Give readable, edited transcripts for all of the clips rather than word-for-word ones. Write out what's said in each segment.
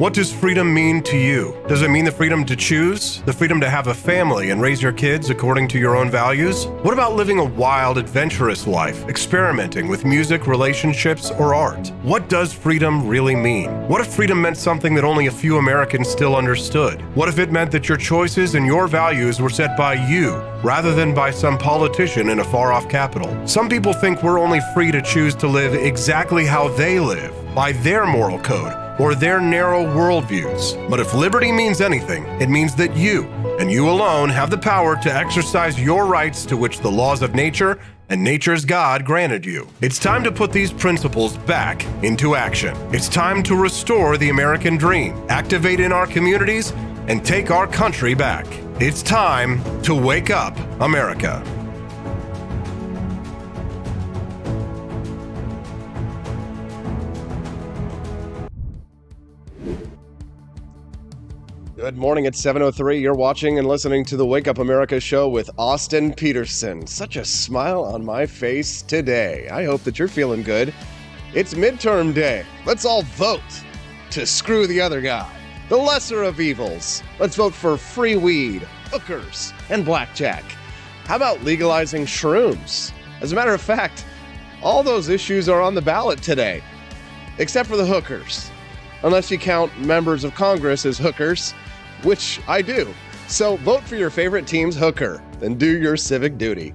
What does freedom mean to you? Does it mean the freedom to choose? The freedom to have a family and raise your kids according to your own values? What about living a wild, adventurous life, experimenting with music, relationships, or art? What does freedom really mean? What if freedom meant something that only a few Americans still understood? What if it meant that your choices and your values were set by you, rather than by some politician in a far-off capital? Some people think we're only free to choose to live exactly how they live, by their moral code, or their narrow worldviews. But if liberty means anything, it means that you, and you alone, have the power to exercise your rights to which the laws of nature and nature's God granted you. It's time to put these principles back into action. It's time to restore the American dream, activate in our communities, and take our country back. It's time to wake up, America. Good morning, it's 7:03. You're watching and listening to the Wake Up America show with Austin Peterson. Such a smile on my face today. I hope that you're feeling good. It's midterm day. Let's all vote to screw the other guy. The lesser of evils. Let's vote for free weed, hookers, and blackjack. How about legalizing shrooms? As a matter of fact, all those issues are on the ballot today, except for the hookers. Unless you count members of Congress as hookers, which I do. So vote for your favorite team's hooker, then do your civic duty.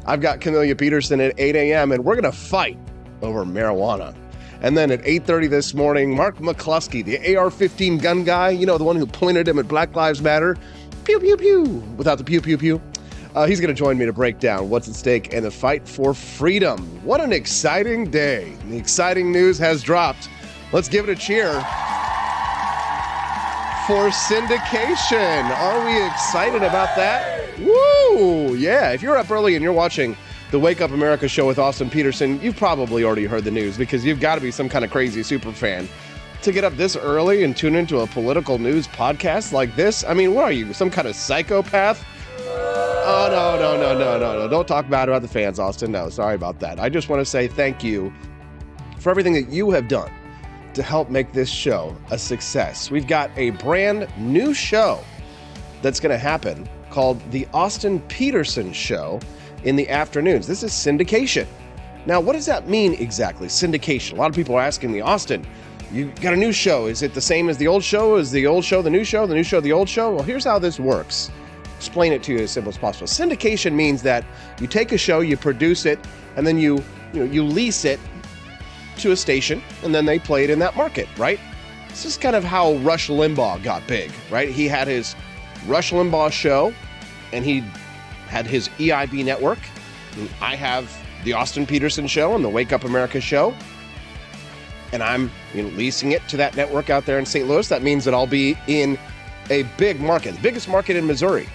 I've got Camellia Peterson at 8 a.m. and we're going to fight over marijuana. And then at 8:30 this morning, Mark McCloskey, the AR-15 gun guy, you know, the one who pointed him at Black Lives Matter, pew, pew, pew, without the pew, pew, pew. He's going to join me to break down what's at stake in the fight for freedom. What an exciting day. The exciting news has dropped. Let's give it a cheer for syndication. Are we excited about that? Woo! Yeah, if you're up early and you're watching the Wake Up America show with Austin Peterson, you've probably already heard the news because you've got to be some kind of crazy super fan to get up this early and tune into a political news podcast like this. I mean, what are you, some kind of psychopath? Oh, no. Don't talk bad about the fans, Austin. No, sorry about that. I just want to say thank you for everything that you have done to help make this show a success. We've got a brand new show that's going to happen called The Austin Peterson Show in the afternoons. This is syndication. Now, what does that mean exactly, syndication? A lot of people are asking me, Austin, you got a new show. Is it the same as the old show? Is the old show the new show? The new show the old show? Well, here's how this works. Explain it to you as simple as possible. Syndication means that you take a show, you produce it, and then you lease it to a station, and then they play it in that market, right? This is kind of how Rush Limbaugh got big, right? He had his Rush Limbaugh show, and he had his EIB network. And I have the Austin Peterson show and the Wake Up America show, and I'm leasing it to that network out there in St. Louis. That means that I'll be in a big market, the biggest market in Missouri,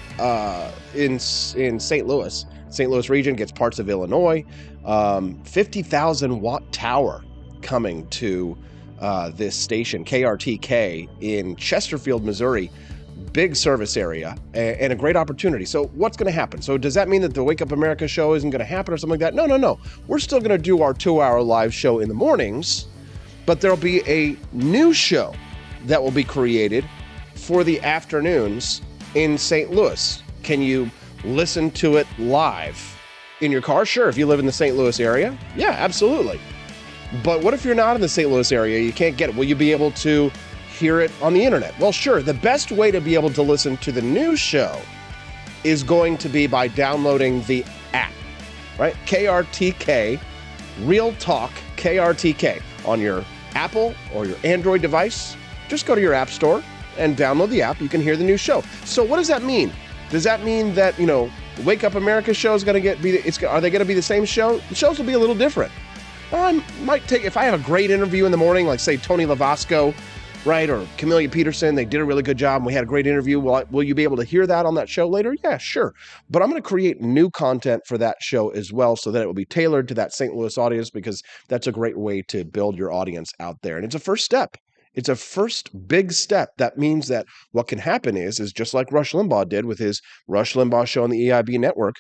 in St. Louis. St. Louis region gets parts of Illinois. 50,000 watt tower coming to this station, KRTK, in Chesterfield, Missouri. Big service area and a great opportunity. So what's going to happen? So does that mean that the Wake Up America show isn't going to happen or something like that? No. We're still going to do our 2-hour live show in the mornings, but there'll be a new show that will be created for the afternoons in St. Louis. Can you listen to it live in your car? Sure. If you live in the St. Louis area, yeah, absolutely. But what if you're not in the St. Louis area? You can't get it. Will you be able to hear it on the internet? Well, sure. The best way to be able to listen to the new show is going to be by downloading the app, right? KRTK, Real Talk KRTK on your Apple or your Android device. Just go to your app store and download the app. You can hear the new show. So what does that mean? Does that mean that, Wake Up America show is going to are they going to be the same show? The shows will be a little different. I might if I have a great interview in the morning, like say Tony Lavasco, right? Or Camellia Peterson, they did a really good job and we had a great interview. Will you be able to hear that on that show later? Yeah, sure. But I'm going to create new content for that show as well so that it will be tailored to that St. Louis audience, because that's a great way to build your audience out there. And it's a first step. It's a first big step. That means that what can happen is just like Rush Limbaugh did with his Rush Limbaugh show on the EIB network,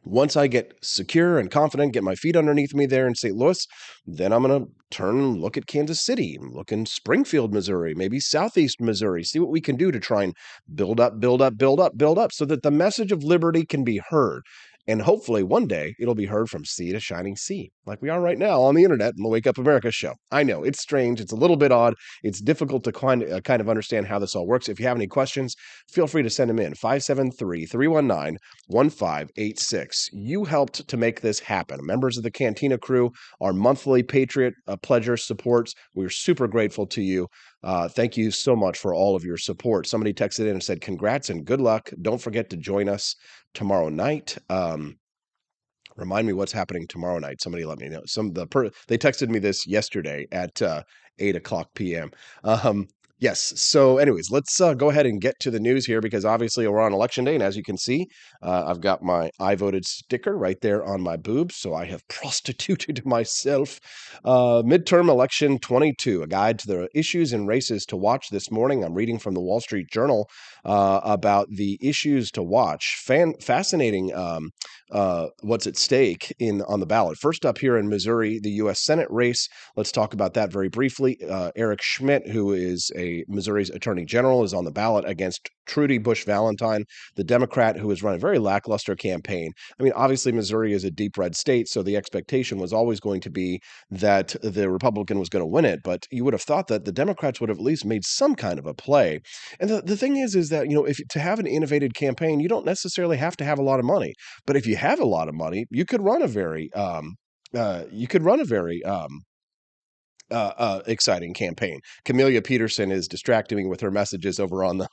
Once I get secure and confident, get my feet underneath me there in St. Louis, then I'm going to turn and look at Kansas City, look in Springfield, Missouri, maybe Southeast Missouri, see what we can do to try and build up, build up, build up, build up so that the message of liberty can be heard. And hopefully one day it'll be heard from sea to shining sea, like we are right now on the internet in the Wake Up America show. I know it's strange. It's a little bit odd. It's difficult to kind of understand how this all works. If you have any questions, feel free to send them in. 573-319-1586. You helped to make this happen. Members of the Cantina crew, our monthly Patriot Pledger supports. We're super grateful to you. Thank you so much for all of your support. Somebody texted in and said, congrats and good luck. Don't forget to join us tomorrow night. Remind me what's happening tomorrow night. Somebody let me know. They texted me this yesterday at 8:00 p.m. Yes. So, anyways, let's go ahead and get to the news here because obviously we're on election day, and as you can see, I've got my "I voted" sticker right there on my boobs. So I have prostituted myself. Midterm election 22: a guide to the issues and races to watch this morning. I'm reading from the Wall Street Journal about the issues to watch. Fascinating. What's at stake on the ballot. First up here in Missouri, the U.S. Senate race. Let's talk about that very briefly. Eric Schmidt, who is Missouri's Attorney General, is on the ballot against Trudy Bush Valentine, the Democrat who has run a very lackluster campaign. I mean, obviously, Missouri is a deep red state, so the expectation was always going to be that the Republican was going to win it. But you would have thought that the Democrats would have at least made some kind of a play. And the thing is that, if to have an innovative campaign, you don't necessarily have to have a lot of money. But if you have a lot of money, you could run a very exciting campaign. Camellia Peterson is distracting me with her messages over on the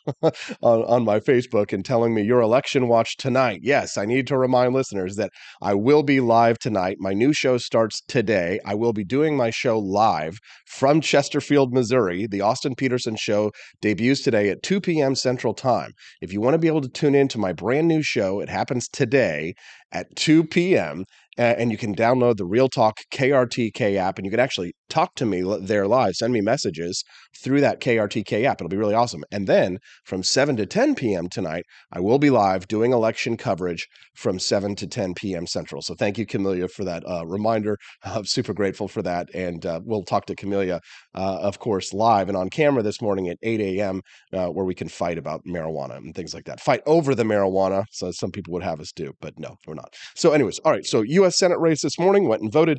on my Facebook and telling me your election watch tonight. Yes, I need to remind listeners that I will be live tonight. My new show starts today. I will be doing my show live from Chesterfield, Missouri. The Austin Peterson Show debuts today at 2 p.m. Central Time. If you want to be able to tune in to my brand new show, it happens today at 2 p.m. And you can download the Real Talk KRTK app, and you can actually talk to me there live, send me messages through that KRTK app. It'll be really awesome. And then from 7 to 10 p.m. tonight, I will be live doing election coverage from 7 to 10 p.m. Central. So thank you, Camellia, for that reminder. I'm super grateful for that. And we'll talk to Camellia, of course, live and on camera this morning at 8 a.m., where we can fight about marijuana and things like that. Fight over the marijuana, so some people would have us do, but no, we're not. So anyways, all right, so U.S. Senate race this morning, went and voted.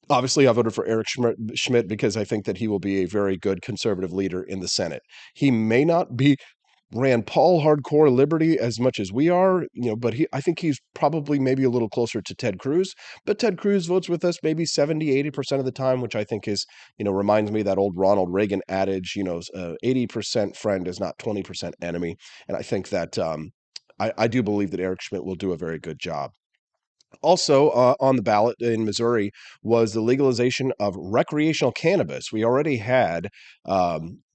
Obviously, I voted for Eric Schmidt because I think that he will be a very good conservative leader in the Senate. He may not be Rand Paul hardcore liberty as much as we are, but I think he's probably maybe a little closer to Ted Cruz. But Ted Cruz votes with us maybe 70-80% of the time, which I think is, reminds me of that old Ronald Reagan adage, 80% friend is not 20% enemy. And I think that I do believe that Eric Schmidt will do a very good job. Also on the ballot in Missouri was the legalization of recreational cannabis. We already had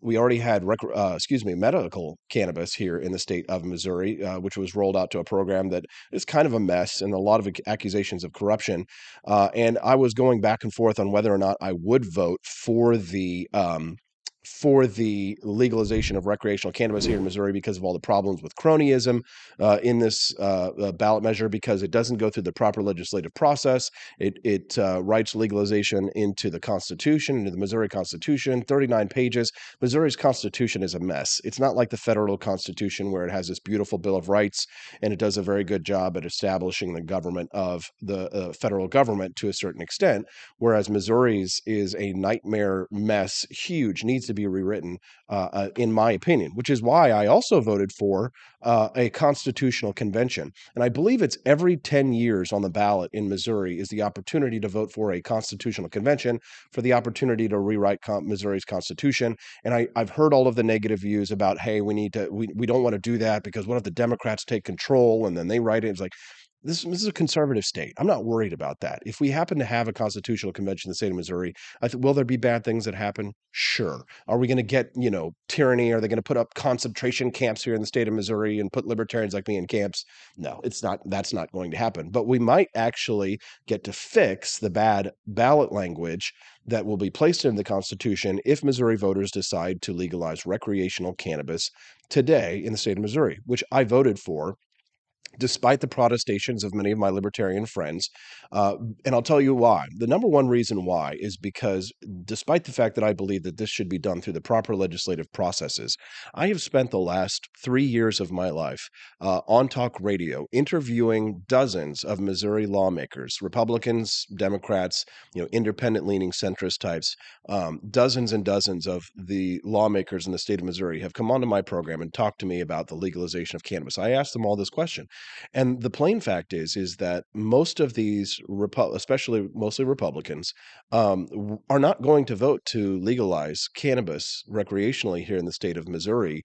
medical cannabis here in the state of Missouri, which was rolled out to a program that is kind of a mess and a lot of accusations of corruption. And I was going back and forth on whether or not I would vote for the legalization of recreational cannabis here in Missouri because of all the problems with cronyism in this ballot measure, because it doesn't go through the proper legislative process. It writes legalization into the Constitution, into the Missouri Constitution, 39 pages. Missouri's Constitution is a mess. It's not like the federal Constitution where it has this beautiful Bill of Rights, and it does a very good job at establishing the government of the federal government to a certain extent, whereas Missouri's is a nightmare mess, huge, needs to be rewritten, in my opinion, which is why I also voted for a constitutional convention. And I believe it's every 10 years on the ballot in Missouri is the opportunity to vote for a constitutional convention, for the opportunity to rewrite Missouri's constitution. And I've heard all of the negative views about, hey, we don't want to do that because what if the Democrats take control and then they write it? It's like, this is a conservative state. I'm not worried about that. If we happen to have a constitutional convention in the state of Missouri, will there be bad things that happen? Sure. Are we going to get, tyranny? Are they going to put up concentration camps here in the state of Missouri and put libertarians like me in camps? No, it's not. That's not going to happen. But we might actually get to fix the bad ballot language that will be placed in the Constitution if Missouri voters decide to legalize recreational cannabis today in the state of Missouri, which I voted for despite the protestations of many of my libertarian friends. And I'll tell you why. The number one reason why is because, despite the fact that I believe that this should be done through the proper legislative processes, I have spent the last 3 years of my life on talk radio interviewing dozens of Missouri lawmakers, Republicans, Democrats, independent leaning centrist types. Dozens and dozens of the lawmakers in the state of Missouri have come onto my program and talked to me about the legalization of cannabis. I asked them all this question. And the plain fact is that most of these, especially mostly Republicans, are not going to vote to legalize cannabis recreationally here in the state of Missouri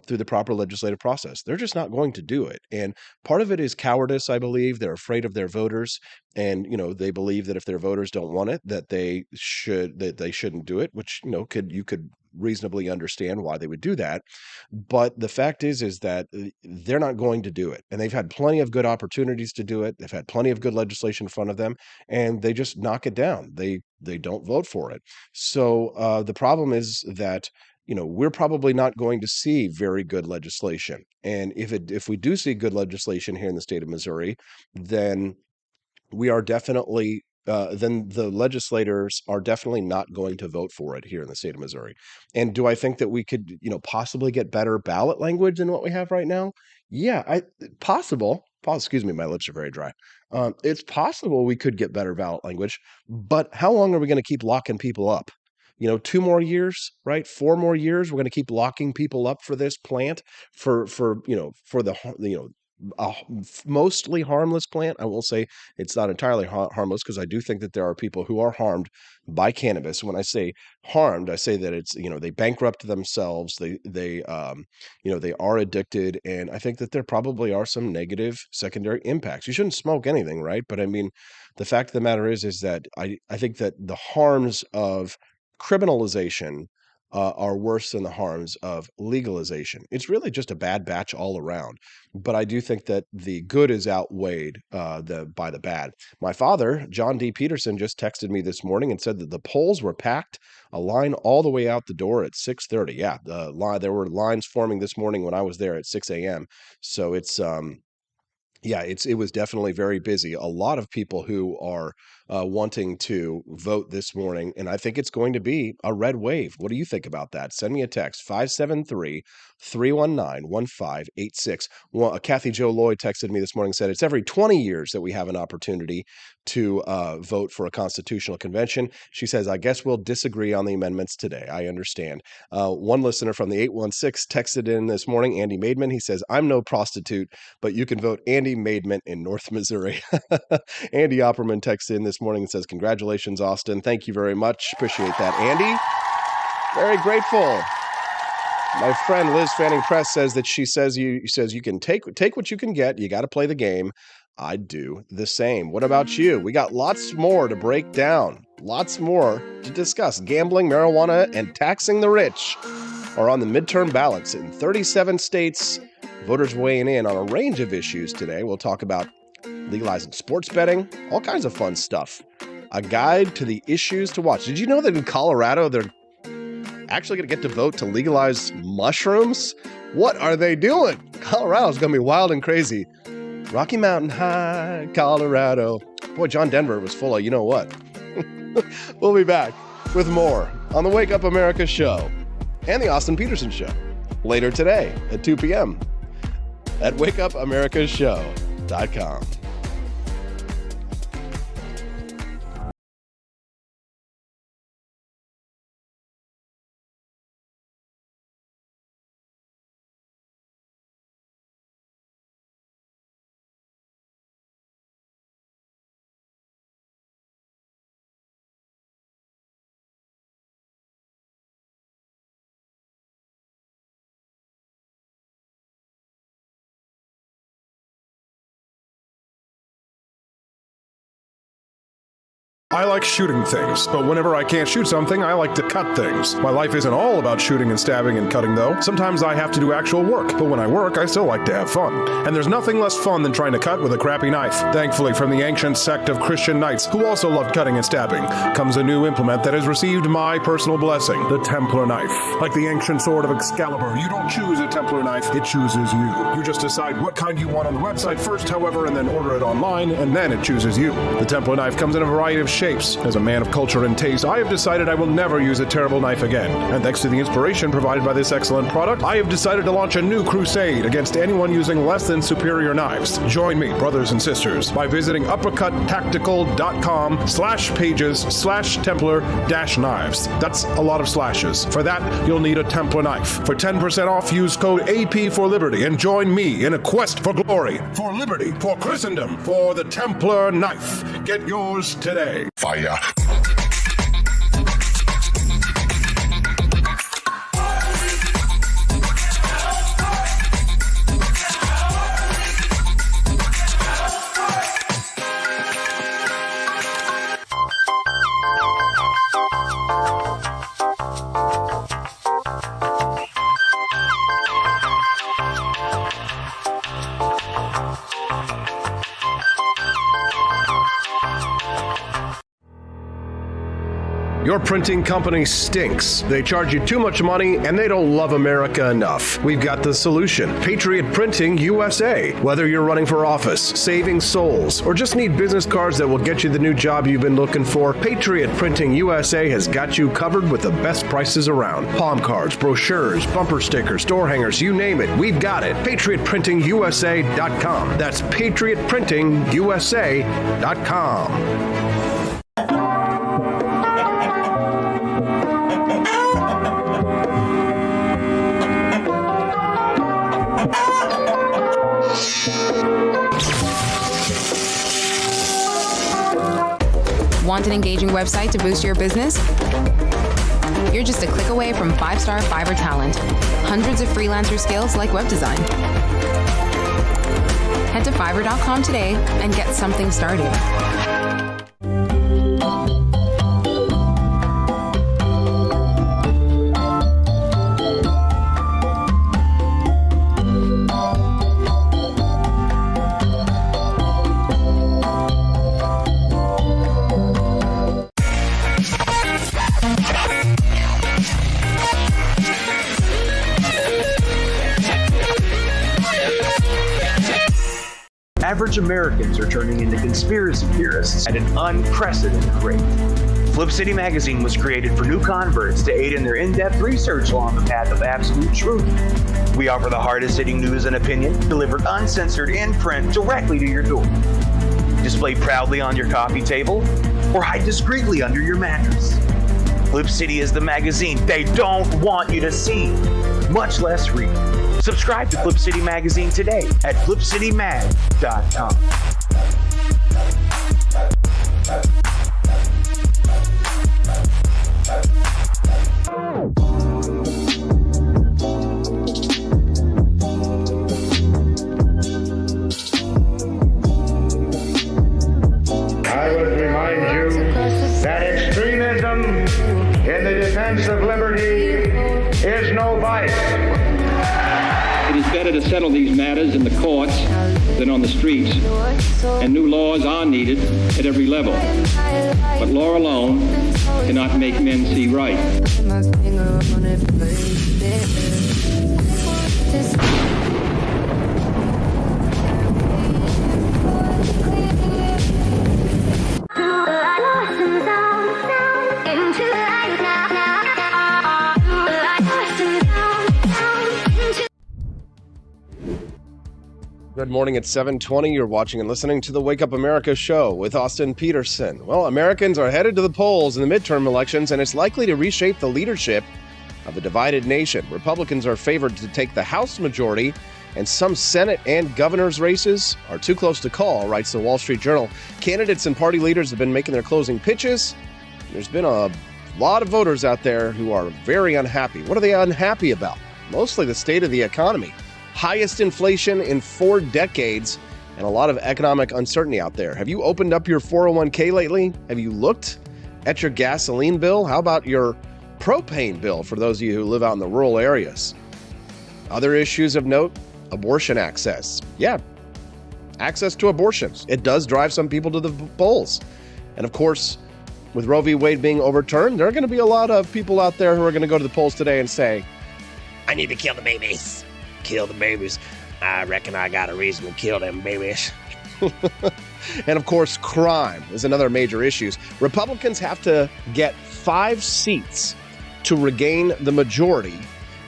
through the proper legislative process. They're just not going to do it. And part of it is cowardice, I believe. They're afraid of their voters, and they believe that if their voters don't want it, that they shouldn't do it. Which you could reasonably understand why they would do that. But the fact is that they're not going to do it. And they've had plenty of good opportunities to do it. They've had plenty of good legislation in front of them, and they just knock it down. They don't vote for it. So the problem is that we're probably not going to see very good legislation. And if we do see good legislation here in the state of Missouri, then we are definitely then the legislators are definitely not going to vote for it here in the state of Missouri. And do I think that we could, possibly get better ballot language than what we have right now? Yeah, possible. Excuse me, my lips are very dry. It's possible we could get better ballot language, but how long are we going to keep locking people up? 2 more years, right? 4 more years. We're going to keep locking people up for this plant for the mostly harmless plant. I will say it's not entirely harmless, because I do think that there are people who are harmed by cannabis. When I say harmed, I say that it's they bankrupt themselves. They are addicted, and I think that there probably are some negative secondary impacts. You shouldn't smoke anything, right? But I mean, the fact of the matter is that I think that the harms of criminalization are worse than the harms of legalization. It's really just a bad batch all around. But I do think that the good is outweighed by the bad. My father, John D. Peterson, just texted me this morning and said that the polls were packed, a line all the way out the door at 6:30. Yeah, there were lines forming this morning when I was there at 6 a.m. So it's yeah, it was definitely very busy. A lot of people who are wanting to vote this morning, and I think it's going to be a red wave. What do you think about that? Send me a text, 573-319-1586. Well, Kathy Jo Lloyd texted me this morning and said it's every 20 years that we have an opportunity to vote for a constitutional convention. She says, I guess we'll disagree on the amendments today. I understand. One listener from the 816 texted in this morning, Andy Maidman. He says, I'm no prostitute, but you can vote Andy Maidman in North Missouri. Andy Opperman texts in this morning and says, congratulations, Austin. Thank you very much. Appreciate that, Andy. Very grateful. My friend Liz Fanning Press says that she says you can take what you can get. You got to play the game. I do the same. What about you? We got lots more to break down. Lots more to discuss. Gambling, marijuana, and taxing the rich are on the midterm ballots in 37 states. Voters weighing in on a range of issues today. We'll talk about legalizing sports betting, all kinds of fun stuff. A guide to the issues to watch. Did you know that in Colorado, they're actually going to get to vote to legalize mushrooms? What are they doing? Colorado's going to be wild and crazy. Rocky Mountain High, Colorado. Boy, John Denver was full of you know what. We'll be back with more on the Wake Up America show and the Austin Peterson show later today at 2 p.m. at wakeupAmericaShow.com. I like shooting things, but whenever I can't shoot something, I like to cut things. My life isn't all about shooting and stabbing and cutting, though. Sometimes I have to do actual work, but when I work, I still like to have fun. And there's nothing less fun than trying to cut with a crappy knife. Thankfully, from the ancient sect of Christian knights, who also loved cutting and stabbing, comes a new implement that has received my personal blessing, the Templar knife. Like the ancient sword of Excalibur, you don't choose a Templar knife, it chooses you. You just decide what kind you want on the website first, however, and then order it online, and then it chooses you. The Templar knife comes in a variety of shapes. As a man of culture and taste, I have decided I will never use a terrible knife again. And thanks to the inspiration provided by this excellent product, I have decided to launch a new crusade against anyone using less than superior knives. Join me, brothers and sisters, by visiting uppercuttactical.com/pages/Templar-knives. That's a lot of slashes. For that, you'll need a Templar knife. For 10% off, use code AP for Liberty and join me in a quest for glory, for liberty, for Christendom, for the Templar knife. Get yours today. Fire. Your printing company stinks. They charge you too much money and they don't love America enough. We've got the solution. Patriot Printing USA. Whether you're running for office, saving souls, or just need business cards that will get you the new job you've been looking for, Patriot Printing USA has got you covered with the best prices around. Palm cards, brochures, bumper stickers, door hangers, you name it, we've got it. PatriotPrintingUSA.com. That's PatriotPrintingUSA.com. Want an engaging website to boost your business? You're just a click away from 5-star Fiverr talent. Hundreds of freelancer skills like web design. Head to Fiverr.com today and get something started. Average Americans are turning into conspiracy theorists at an unprecedented rate. Flip City Magazine was created for new converts to aid in their in-depth research along the path of absolute truth. We offer the hardest-hitting news and opinion delivered uncensored in print directly to your door. Display proudly on your coffee table or hide discreetly under your mattress. Flip City is the magazine they don't want you to see, much less read. Subscribe to Flip City Magazine today at flipcitymag.com. I would remind you that extremism in the defense of liberty is no vice. It is better to settle these matters in the courts than on the streets, and new laws are needed at every level. But law alone cannot make men see right. Good morning at 7:20. You're watching and listening to the Wake Up America show with Austin Peterson. Well, Americans are headed to the polls in the midterm elections, and it's likely to reshape the leadership of a divided nation. Republicans are favored to take the House majority, and some Senate and governor's races are too close to call, writes the Wall Street Journal. Candidates and party leaders have been making their closing pitches. There's been a lot of voters out there who are very unhappy. What are they unhappy about? Mostly the state of the economy. Highest inflation in 4 decades, and a lot of economic uncertainty out there. Have you opened up your 401k lately? Have you looked at your gasoline bill? How about your propane bill for those of you who live out in the rural areas? Other issues of note, abortion access. Yeah, access to abortions. It does drive some people to the polls. And of course, with Roe v. Wade being overturned, there are going to be a lot of people out there who are going to go to the polls today and say, I need to kill the babies. Kill the babies. I reckon I got a reason to kill them babies. And of course, crime is another major issue. Republicans have to get 5 seats to regain the majority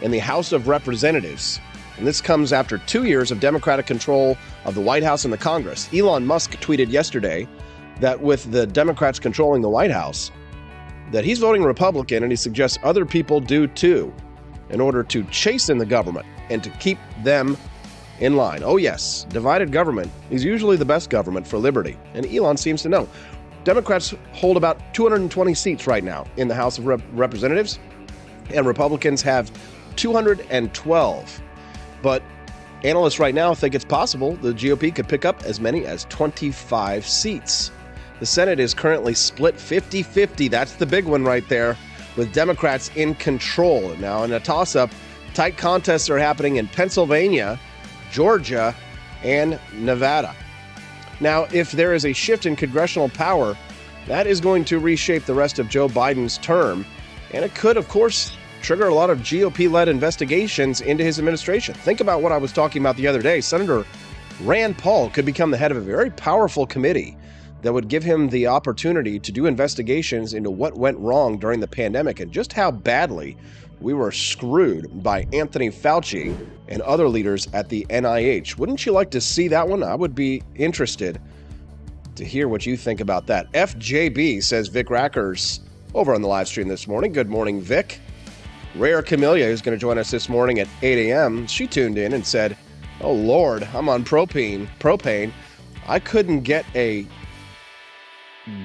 in the House of Representatives. And this comes after 2 years of Democratic control of the White House and the Congress. Elon Musk tweeted yesterday that with the Democrats controlling the White House, that he's voting Republican, and he suggests other people do too, in order to chasten the government and to keep them in line. Oh yes, divided government is usually the best government for liberty, and Elon seems to know. Democrats hold about 220 seats right now in the House of Representatives, and Republicans have 212. But analysts right now think it's possible the GOP could pick up as many as 25 seats. The Senate is currently split 50-50. That's the big one right there, with Democrats in control. Now, in a toss-up, tight contests are happening in Pennsylvania, Georgia, and Nevada. Now, if there is a shift in congressional power, that is going to reshape the rest of Joe Biden's term, and it could, of course, trigger a lot of GOP-led investigations into his administration. Think about what I was talking about the other day. Senator Rand Paul could become the head of a very powerful committee that would give him the opportunity to do investigations into what went wrong during the pandemic and just how badly we were screwed by Anthony Fauci and other leaders at the NIH. Wouldn't you like to see that one? I would be interested to hear what you think about that. FJB says Vic Rackers over on the live stream this morning. Good morning, Vic. Rare Camellia, who's going to join us this morning at 8 a.m., she tuned in and said, oh, Lord, I'm on propane. I couldn't get a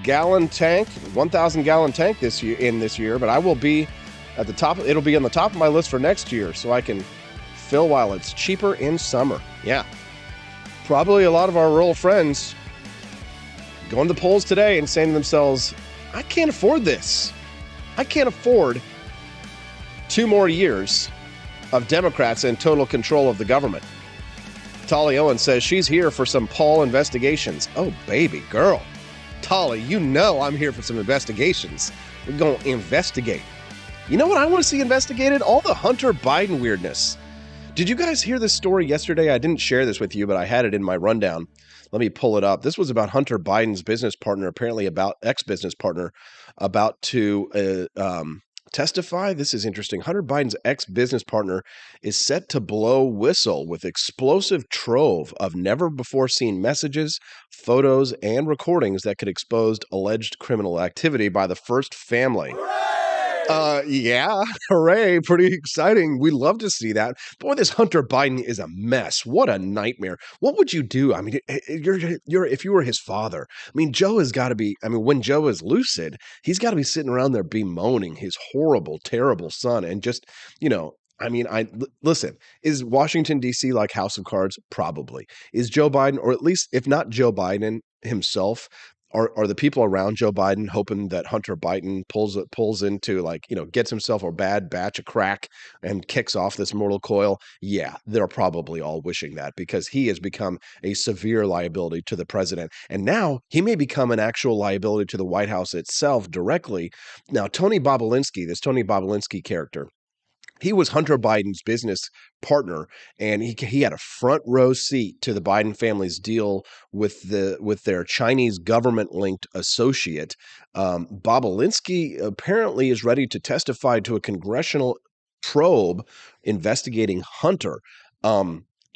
gallon tank, 1,000 gallon tank this year, but I will be at the top. It'll be on the top of my list for next year so I can fill while it's cheaper in summer. Yeah. Probably a lot of our rural friends going to the polls today and saying to themselves, I can't afford this. I can't afford 2 more years of Democrats in total control of the government. Tolly Owen says she's here for some Paul investigations. Oh, baby girl. Tolly, you know I'm here for some investigations. We're going to investigate. You know what I want to see investigated? All the Hunter Biden weirdness. Did you guys hear this story yesterday? I didn't share this with you, but I had it in my rundown. Let me pull it up. This was about Hunter Biden's business partner, apparently about ex-business partner, about to testify. This is interesting. Hunter Biden's ex-business partner is set to blow whistle with explosive trove of never-before-seen messages, photos, and recordings that could expose alleged criminal activity by the first family. Yeah, hooray, pretty exciting. We love to see that. Boy, this Hunter Biden is a mess. What a nightmare. What would you do? I mean, if you were his father, I mean, Joe has got to be, when Joe is lucid, he's got to be sitting around there bemoaning his horrible, terrible son and just, listen, is Washington, D.C. like House of Cards? Probably. Is Joe Biden, or at least if not Joe Biden himself, are the people around Joe Biden hoping that Hunter Biden pulls into gets himself a bad batch of crack and kicks off this mortal coil? Yeah, they're probably all wishing that because he has become a severe liability to the president. And now he may become an actual liability to the White House itself directly. Now, Tony Bobulinski character, he was Hunter Biden's business partner, and he had a front row seat to the Biden family's deal with their Chinese government-linked associate. Bobulinski apparently is ready to testify to a congressional probe investigating Hunter.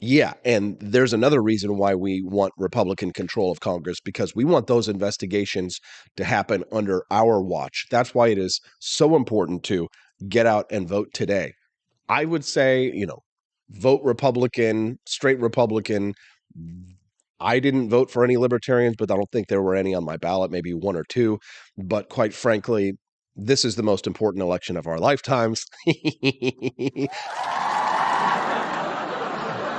Yeah, and there's another reason why we want Republican control of Congress, because we want those investigations to happen under our watch. That's why it is so important to get out and vote today. I would say, vote Republican, straight Republican. I didn't vote for any libertarians, but I don't think there were any on my ballot, maybe 1 or 2. But quite frankly, this is the most important election of our lifetimes.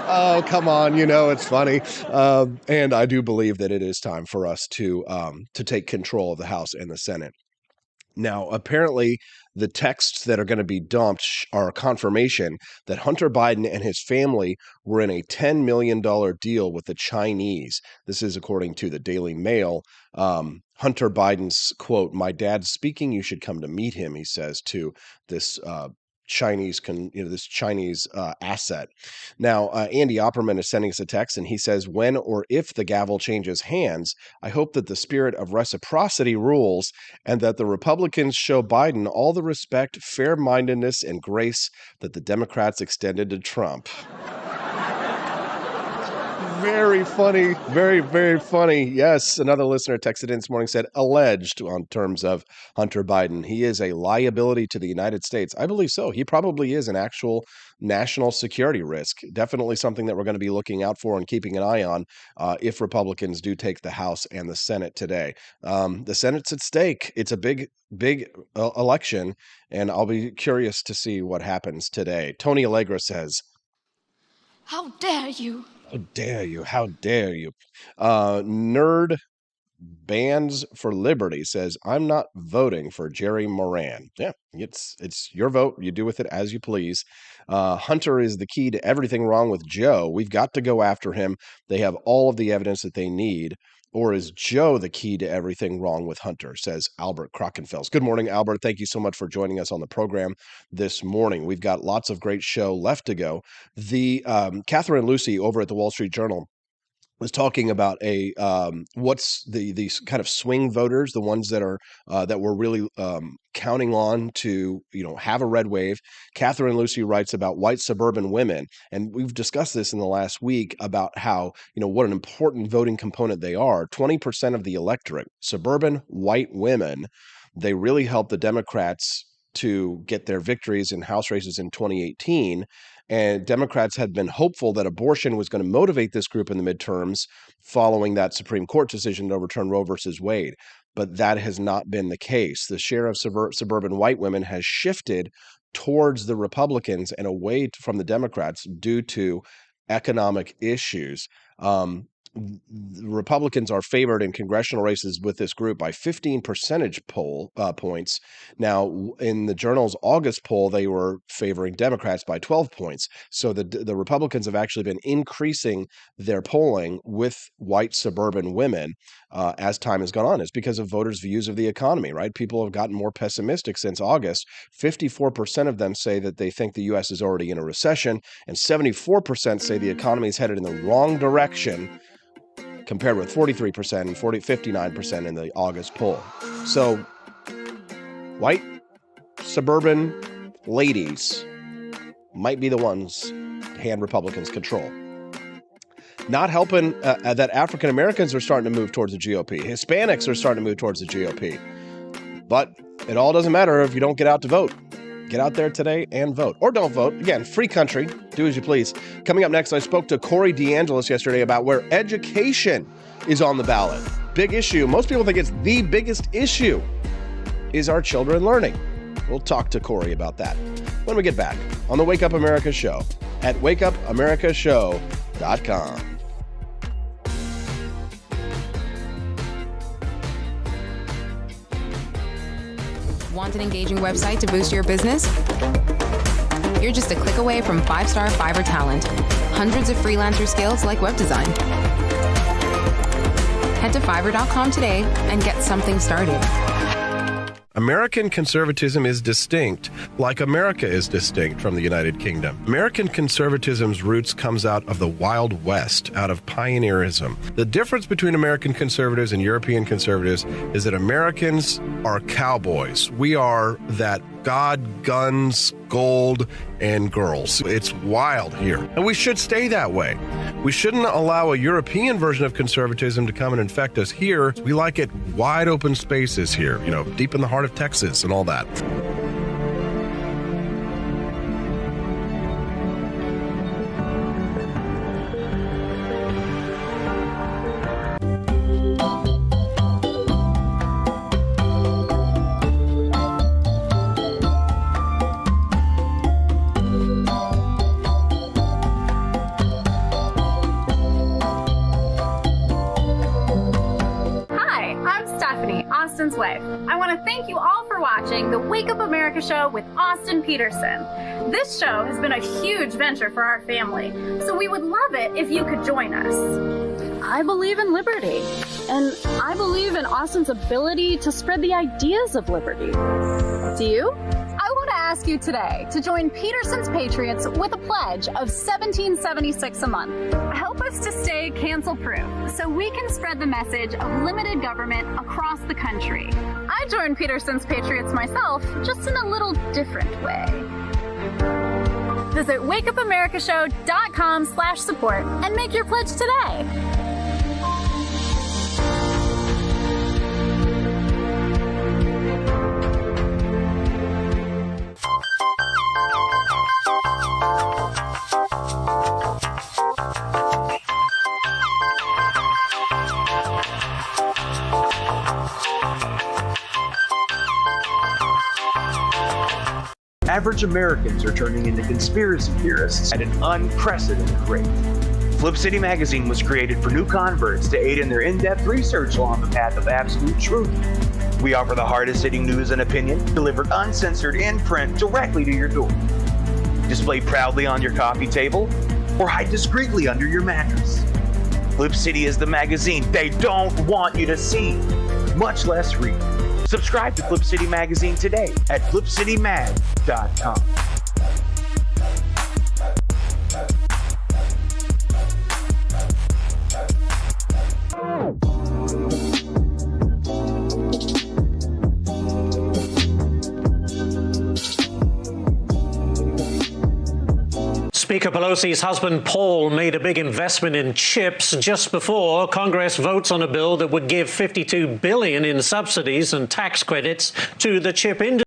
Oh, come on. It's funny. And I do believe that it is time for us to take control of the House and the Senate. Now, apparently, the texts that are going to be dumped are a confirmation that Hunter Biden and his family were in a $10 million deal with the Chinese. This is according to the Daily Mail. Hunter Biden's quote, "My dad's speaking. You should come to meet him," he says to this Chinese asset. Now, Andy Opperman is sending us a text, and he says, "When or if the gavel changes hands, I hope that the spirit of reciprocity rules and that the Republicans show Biden all the respect, fair-mindedness, and grace that the Democrats extended to Trump." Very funny. Very, very funny. Yes, another listener texted in this morning, said, alleged on terms of Hunter Biden. He is a liability to the United States. I believe so. He probably is an actual national security risk. Definitely something that we're going to be looking out for and keeping an eye on if Republicans do take the House and the Senate today. The Senate's at stake. It's a big election, and I'll be curious to see what happens today. Tony Allegra says, "How dare you? How dare you? How dare you?" Nerd Bands for Liberty says, "I'm not voting for Jerry Moran." Yeah, it's your vote. You do with it as you please. Hunter is the key to everything wrong with Joe. We've got to go after him. They have all of the evidence that they need. Or is Joe the key to everything wrong with Hunter, says Albert Krockenfels. Good morning, Albert. Thank you so much for joining us on the program this morning. We've got lots of great show left to go. The Catherine Lucy over at the Wall Street Journal was talking about what's these kind of swing voters, the ones that are that we're really counting on to have a red wave. Catherine Lucy writes about white suburban women, and we've discussed this in the last week about how what an important voting component they are. 20% of the electorate, suburban white women, they really helped the Democrats to get their victories in House races in 2018. And Democrats had been hopeful that abortion was going to motivate this group in the midterms following that Supreme Court decision to overturn Roe versus Wade. But that has not been the case. The share of suburban white women has shifted towards the Republicans and away from the Democrats due to economic issues. Republicans are favored in congressional races with this group by 15 percentage points. Now, in the Journal's August poll, they were favoring Democrats by 12 points. So the Republicans have actually been increasing their polling with white suburban women as time has gone on. It's because of voters' views of the economy, right? People have gotten more pessimistic since August. 54% of them say that they think the U.S. is already in a recession, and 74% say the economy is headed in the wrong direction, compared with 43% and 59% in the August poll. So, white suburban ladies might be the ones to hand Republicans control. Not helping that African Americans are starting to move towards the GOP. Hispanics are starting to move towards the GOP. But it all doesn't matter if you don't get out to vote. Get out there today and vote. Or don't vote. Again, free country. Do as you please. Coming up next, I spoke to Corey DeAngelis yesterday about where education is on the ballot. Big issue. Most people think it's the biggest issue. Is our children learning? We'll talk to Corey about that when we get back on the Wake Up America Show at wakeupamericashow.com. Want an engaging website to boost your business? You're just a click away from 5-star Fiverr talent. Hundreds of freelancer skills like web design. Head to Fiverr.com today and get something started. American conservatism is distinct, like America is distinct from the United Kingdom. American conservatism's roots comes out of the Wild West, out of pioneerism. The difference between American conservatives and European conservatives is that Americans are cowboys. We are that God, guns, gold, and girls. It's wild here. And we should stay that way. We shouldn't allow a European version of conservatism to come and infect us here. We like it wide open spaces here, deep in the heart of Texas and all that. Austin's wife. I want to thank you all for watching the Wake Up America show with Austin Peterson. This show has been a huge venture for our family, so we would love it if you could join us. I believe in liberty, and I believe in Austin's ability to spread the ideas of liberty. Do you? I want to ask you today to join Peterson's Patriots with a pledge of $17.76 a month. Help us to stay cancel-proof so we can spread the message of limited government across the country. I joined Peterson's Patriots myself, just in a little different way. Visit wakeupAmericaShow.com/support and make your pledge today. Average Americans are turning into conspiracy theorists at an unprecedented rate. Flip City Magazine was created for new converts to aid in their in-depth research along the path of absolute truth. We offer the hardest-hitting news and opinion delivered uncensored in print directly to your door. Display proudly on your coffee table or hide discreetly under your mattress. Flip City is the magazine they don't want you to see, much less read. Subscribe to Flip City Magazine today at flipcitymag.com. Speaker Pelosi's husband, Paul, made a big investment in chips just before Congress votes on a bill that would give $52 billion in subsidies and tax credits to the chip industry.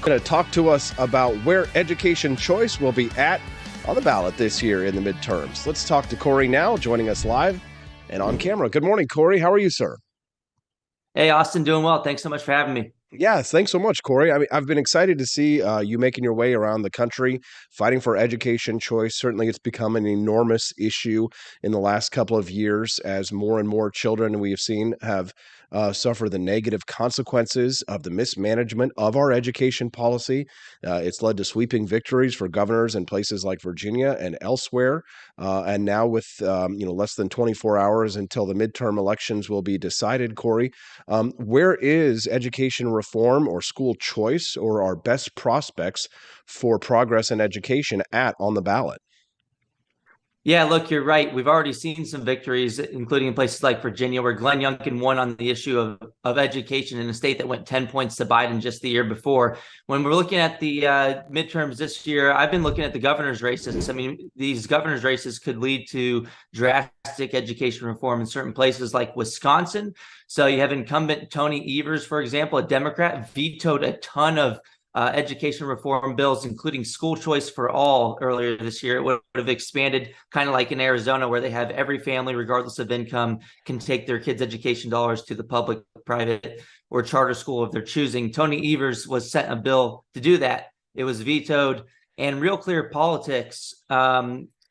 Going to talk to us about where education choice will be at on the ballot this year in the midterms. Let's talk to Corey now, joining us live and on camera. Good morning, Corey. How are you, sir? Hey, Austin, doing well. Thanks so much for having me. Yes, thanks so much, Corey. I mean, I've been excited to see you making your way around the country, fighting for education choice. Certainly, it's become an enormous issue in the last couple of years as more and more children we have seen have suffer the negative consequences of the mismanagement of our education policy. It's led to sweeping victories for governors in places like Virginia and elsewhere. And now with less than 24 hours until the midterm elections will be decided, Corey, where is education reform or school choice or our best prospects for progress in education at on the ballot? Yeah, look, you're right. We've already seen some victories, including in places like Virginia, where Glenn Youngkin won on the issue of education in a state that went 10 points to Biden just the year before. When we're looking at the midterms this year, I've been looking at the governor's races. I mean, these governor's races could lead to drastic education reform in certain places like Wisconsin. So you have incumbent Tony Evers, for example, a Democrat, vetoed a ton of education reform bills, including school choice for all earlier this year. It would have expanded kind of like in Arizona, where they have every family, regardless of income, can take their kids' education dollars to the public, private, or charter school of their choosing. Tony Evers was sent a bill to do that. It was vetoed. And Real Clear Politics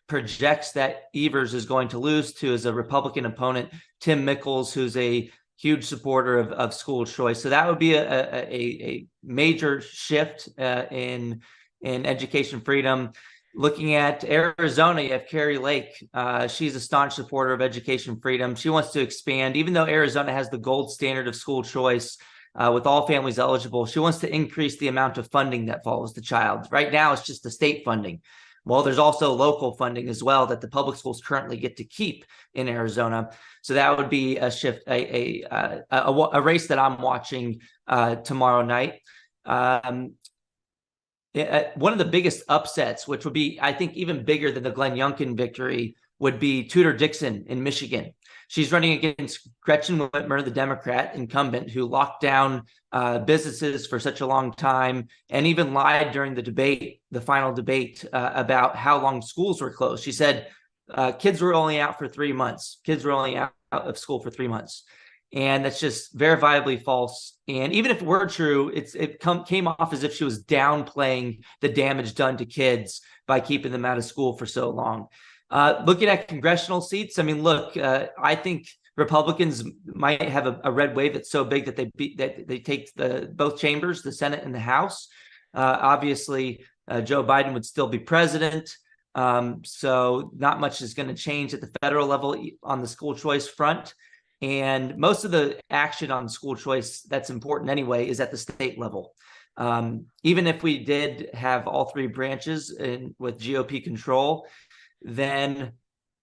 projects that Evers is going to lose to is a Republican opponent, Tim Mickles, who's a huge supporter of school choice. So that would be a major shift in education freedom. Looking at Arizona, you have Carrie Lake. She's a staunch supporter of education freedom. She wants to expand, even though Arizona has the gold standard of school choice with all families eligible. She wants to increase the amount of funding that follows the child. Right now, it's just the state funding. Well, there's also local funding as well that the public schools currently get to keep in Arizona. So that would be a shift, a race that I'm watching tomorrow night. One of the biggest upsets, which would be, I think, even bigger than the Glenn Youngkin victory, would be Tudor Dixon in Michigan. She's running against Gretchen Whitmer, the Democrat incumbent, who locked down businesses for such a long time and even lied during the debate, the final debate, about how long schools were closed. She said kids were only out for 3 months. Kids were only out of school for 3 months. And that's just verifiably false. And even if it were true, it came off as if she was downplaying the damage done to kids by keeping them out of school for so long. Looking at congressional seats, I mean, look, I think Republicans might have a red wave that's so big that they take both chambers, the Senate and the House. Obviously, Joe Biden would still be president. So not much is going to change at the federal level on the school choice front. And most of the action on school choice that's important anyway is at the state level. Even if we did have all three branches with GOP control, then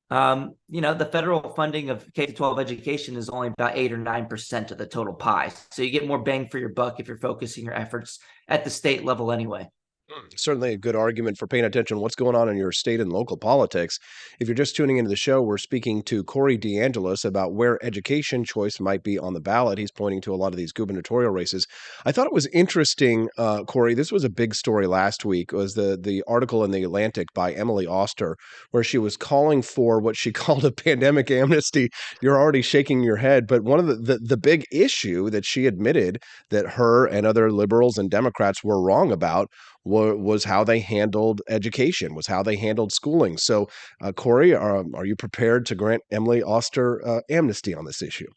the federal funding of K-12 education is only about 8 or 9% of the total pie. So you get more bang for your buck if you're focusing your efforts at the state level anyway. Certainly a good argument for paying attention to what's going on in your state and local politics. If you're just tuning into the show, we're speaking to Corey DeAngelis about where education choice might be on the ballot. He's pointing to a lot of these gubernatorial races. I thought it was interesting, Corey, this was a big story last week, was the article in The Atlantic by Emily Oster, where she was calling for what she called a pandemic amnesty. You're already shaking your head, but one of the big issue that she admitted that her and other liberals and Democrats were wrong about was how they handled education, was how they handled schooling. So, Corey, are you prepared to grant Emily Oster amnesty on this issue?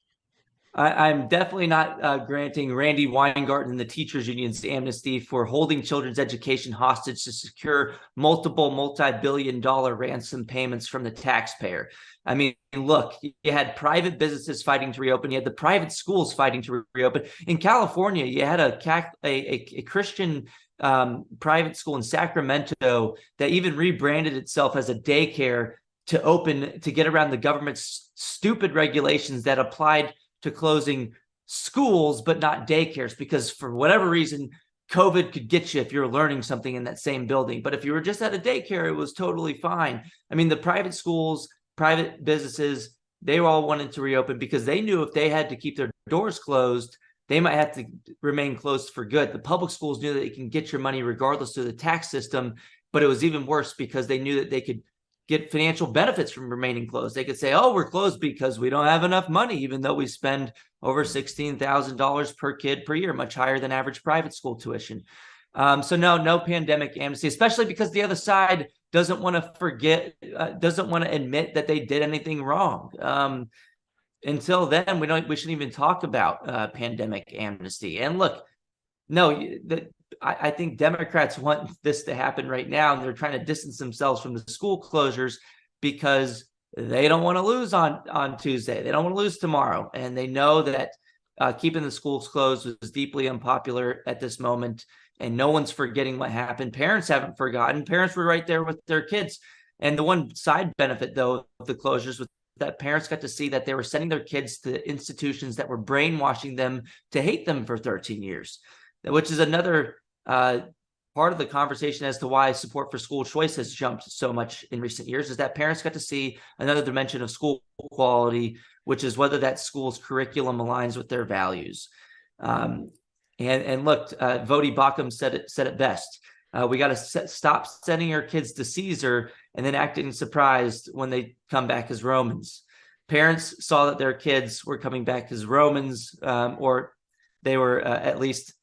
I'm definitely not granting Randy Weingarten and the teachers unions amnesty for holding children's education hostage to secure multiple multi-billion-dollar ransom payments from the taxpayer. I mean, look, you had private businesses fighting to reopen. You had the private schools fighting to reopen. In California, you had a Christian private school in Sacramento that even rebranded itself as a daycare to get around the government's stupid regulations that applied to closing schools, but not daycares, because for whatever reason, COVID could get you if you're learning something in that same building. But if you were just at a daycare, it was totally fine. I mean, the private schools, private businesses, they all wanted to reopen because they knew if they had to keep their doors closed, they might have to remain closed for good. The public schools knew that they can get your money regardless of the tax system, but it was even worse because they knew that they could get financial benefits from remaining closed. They could say, oh, we're closed because we don't have enough money, even though we spend over $16,000 per kid per year, much higher than average private school tuition. So no pandemic amnesty, especially because the other side doesn't want to admit that they did anything wrong. Until then, we shouldn't even talk about pandemic amnesty. And look, I think Democrats want this to happen right now, and they're trying to distance themselves from the school closures because they don't want to lose on Tuesday. They don't want to lose tomorrow. And they know that keeping the schools closed was deeply unpopular at this moment, and no one's forgetting what happened. Parents haven't forgotten. Parents were right there with their kids. And the one side benefit, though, of the closures was that parents got to see that they were sending their kids to institutions that were brainwashing them to hate them for 13 years, which is another part of the conversation as to why support for school choice has jumped so much in recent years, is that parents got to see another dimension of school quality, which is whether that school's curriculum aligns with their values. And look, Vodi Bakum said it best. We got to stop sending our kids to Caesar and then acting surprised when they come back as Romans. Parents saw that their kids were coming back as Romans, or they were at least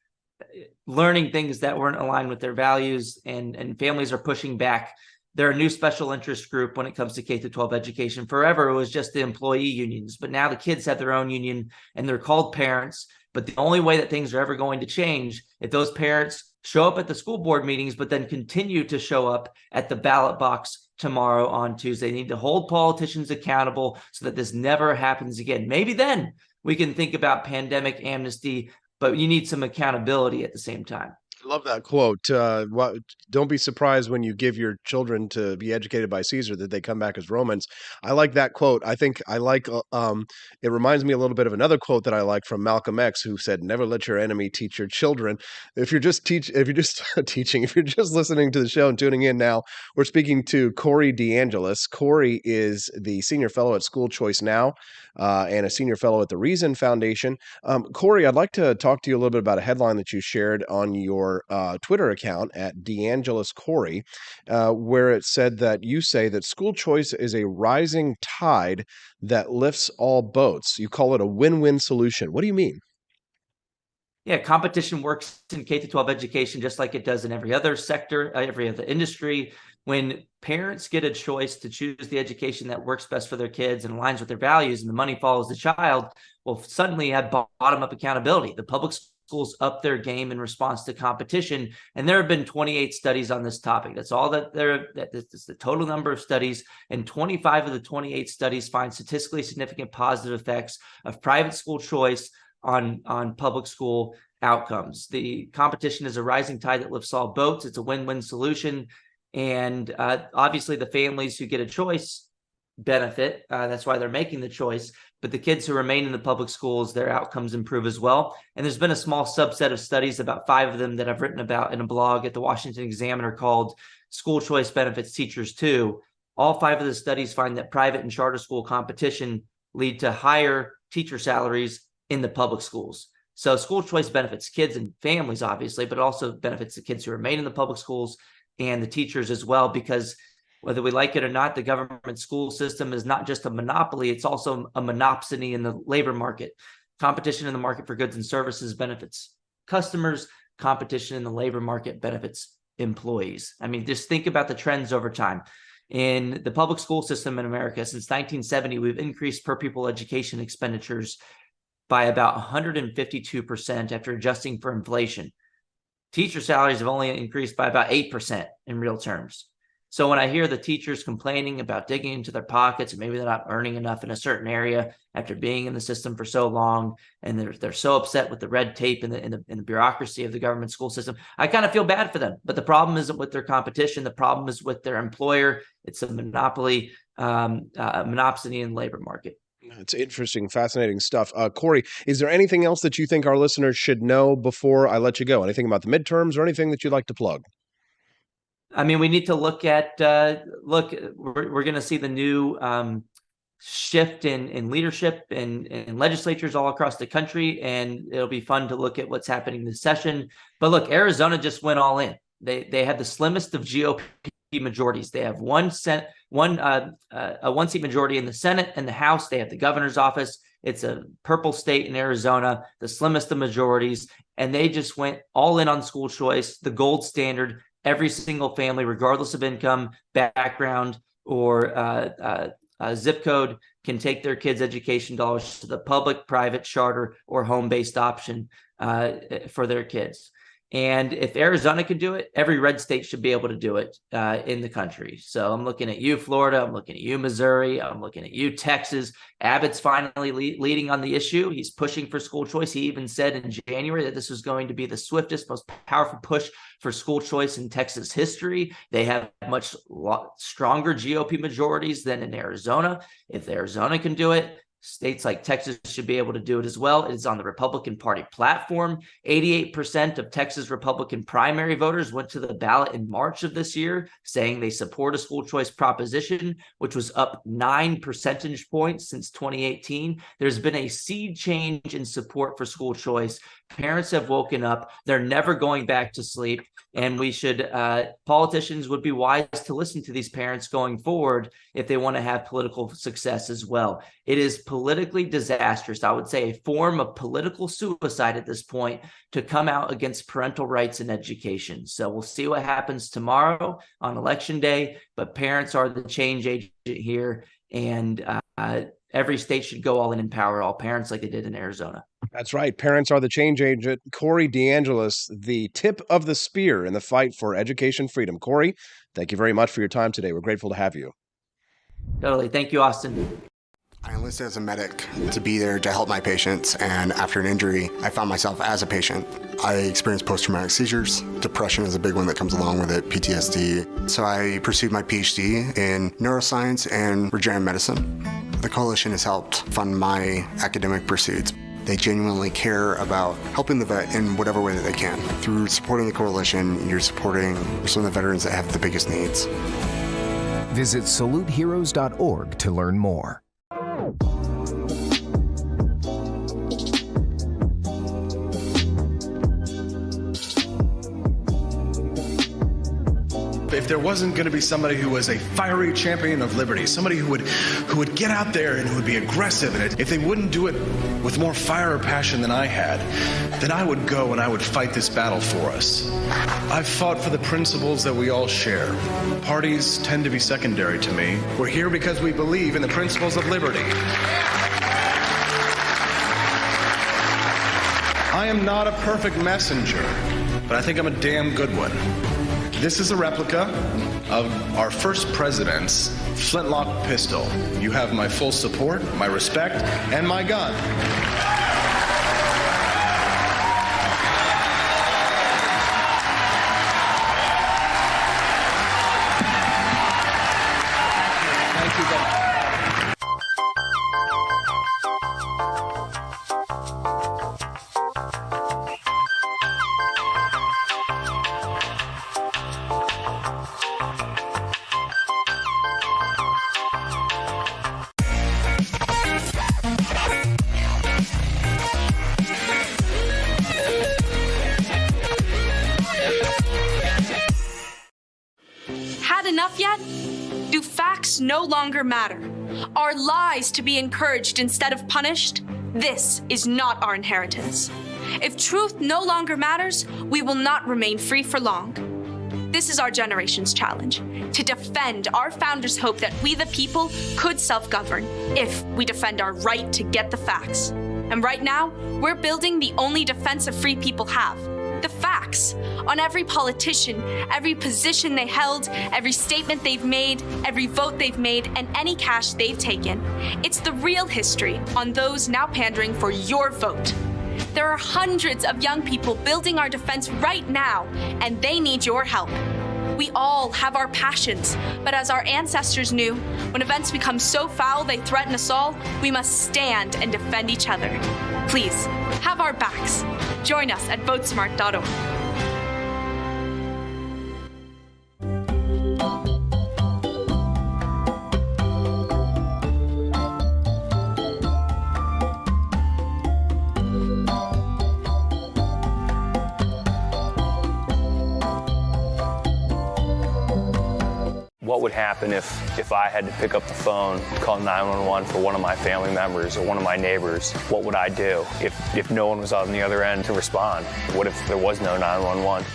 learning things that weren't aligned with their values, and families are pushing back They're a new special interest group when it comes to K-12 education. Forever, it was just the employee unions, but now the kids have their own union and they're called parents. But the only way that things are ever going to change, if those parents show up at the school board meetings, but then continue to show up at the ballot box tomorrow on Tuesday. They need to hold politicians accountable so that this never happens again. Maybe then we can think about pandemic amnesty, but you need some accountability at the same time. I love that quote. Don't be surprised when you give your children to be educated by Caesar that they come back as Romans. I like that quote. I think I like. It reminds me a little bit of another quote that I like from Malcolm X, who said, "Never let your enemy teach your children." If you're just teaching, if you're just listening to the show and tuning in now, we're speaking to Corey DeAngelis. Corey is the senior fellow at School Choice Now and a senior fellow at the Reason Foundation. Corey, I'd like to talk to you a little bit about a headline that you shared on your Twitter account at DeAngelis Corey, where it said that you say that school choice is a rising tide that lifts all boats. You call it a win-win solution. What do you mean? Yeah, competition works in K-12 education just like it does in every other sector, every other industry. When parents get a choice to choose the education that works best for their kids and aligns with their values, and the money follows the child, well, suddenly you have bottom-up accountability. The public schools up their game in response to competition, and there have been 28 studies on this topic. That's all that that's the total number of studies, and 25 of the 28 studies find statistically significant positive effects of private school choice on public school outcomes. The competition is a rising tide that lifts all boats. It's a win-win solution. And obviously the families who get a choice benefit. That's why they're making the choice. But the kids who remain in the public schools, their outcomes improve as well. And there's been a small subset of studies, about 5 of them, that I've written about in a blog at the Washington Examiner called School Choice Benefits Teachers Too. All 5 of the studies find that private and charter school competition lead to higher teacher salaries in the public schools. So school choice benefits kids and families, obviously, but it also benefits the kids who remain in the public schools and the teachers as well, because whether we like it or not, the government school system is not just a monopoly, it's also a monopsony in the labor market. Competition in the market for goods and services benefits customers. Competition in the labor market benefits employees. I mean, just think about the trends over time. In the public school system in America, since 1970, we've increased per pupil education expenditures by about 152% after adjusting for inflation. Teacher salaries have only increased by about 8% in real terms. So when I hear the teachers complaining about digging into their pockets, and maybe they're not earning enough in a certain area after being in the system for so long, and they're so upset with the red tape and the bureaucracy of the government school system, I kind of feel bad for them. But the problem isn't with their competition. The problem is with their employer. It's a monopoly, monopsony in the labor market. It's interesting, fascinating stuff. Corey, is there anything else that you think our listeners should know before I let you go? Anything about the midterms or anything that you'd like to plug? I mean, we need to look at, we're going to see the new shift in leadership in legislatures all across the country, and it'll be fun to look at what's happening this session. But look, Arizona just went all in. They have the slimmest of GOP majorities. They have a one-seat majority in the Senate and the House. They have the governor's office. It's a purple state in Arizona, the slimmest of majorities, and they just went all in on school choice, the gold standard. Every single family, regardless of income, background, or zip code, can take their kids' education dollars to the public, private, charter, or home-based option for their kids. And if Arizona can do it, every red state should be able to do it in the country. So I'm looking at you, Florida. I'm looking at you, Missouri. I'm looking at you, Texas. Abbott's finally leading on the issue. He's pushing for school choice. He even said in January that this was going to be the swiftest, most powerful push for school choice in Texas history. They have much stronger GOP majorities than in Arizona. If Arizona can do it, states like Texas should be able to do it as well. It is on the Republican Party platform. 88% of Texas Republican primary voters went to the ballot in March of this year saying they support a school choice proposition, which was up 9 percentage points since 2018. There's been a sea change in support for school choice. Parents have woken up. They're never going back to sleep. And we should, politicians would be wise to listen to these parents going forward if they want to have political success as well. It is politically disastrous, I would say a form of political suicide at this point, to come out against parental rights in education. So we'll see what happens tomorrow on Election Day, but parents are the change agent here, and every state should go all in and empower all parents like they did in Arizona. That's right. Parents are the change agent. Corey DeAngelis, the tip of the spear in the fight for education freedom. Corey, thank you very much for your time today. We're grateful to have you. Totally. Thank you, Austin. I enlisted as a medic to be there to help my patients, and after an injury, I found myself as a patient. I experienced post-traumatic seizures. Depression is a big one that comes along with it, PTSD. So I pursued my PhD in neuroscience and regenerative medicine. The coalition has helped fund my academic pursuits. They genuinely care about helping the vet in whatever way that they can. Through supporting the coalition, you're supporting some of the veterans that have the biggest needs. Visit saluteheroes.org to learn more. If there wasn't going to be somebody who was a fiery champion of liberty, somebody who would get out there and who would be aggressive, and if they wouldn't do it with more fire or passion than I had, then I would go and I would fight this battle for us. I've fought for the principles that we all share. Parties tend to be secondary to me. We're here because we believe in the principles of liberty. I am not a perfect messenger, but I think I'm a damn good one. This is a replica of our first president's flintlock pistol. You have my full support, my respect, and my gun. Thank you, Governor. Enough yet? Do facts no longer matter? Are lies to be encouraged instead of punished? This is not our inheritance. If truth no longer matters, we will not remain free for long. This is our generation's challenge, to defend our founders' hope that we the people could self-govern if we defend our right to get the facts. And right now, we're building the only defense of free people have. The facts on every politician, every position they held, every statement they've made, every vote they've made, and any cash they've taken. It's the real history on those now pandering for your vote. There are hundreds of young people building our defense right now, and they need your help. We all have our passions, but as our ancestors knew, when events become so foul they threaten us all, we must stand and defend each other. Please, have our backs. Join us at votesmart.org. What would happen if I had to pick up the phone, call 911 for one of my family members or one of my neighbors? What would I do if no one was on the other end to respond? What if there was no 911?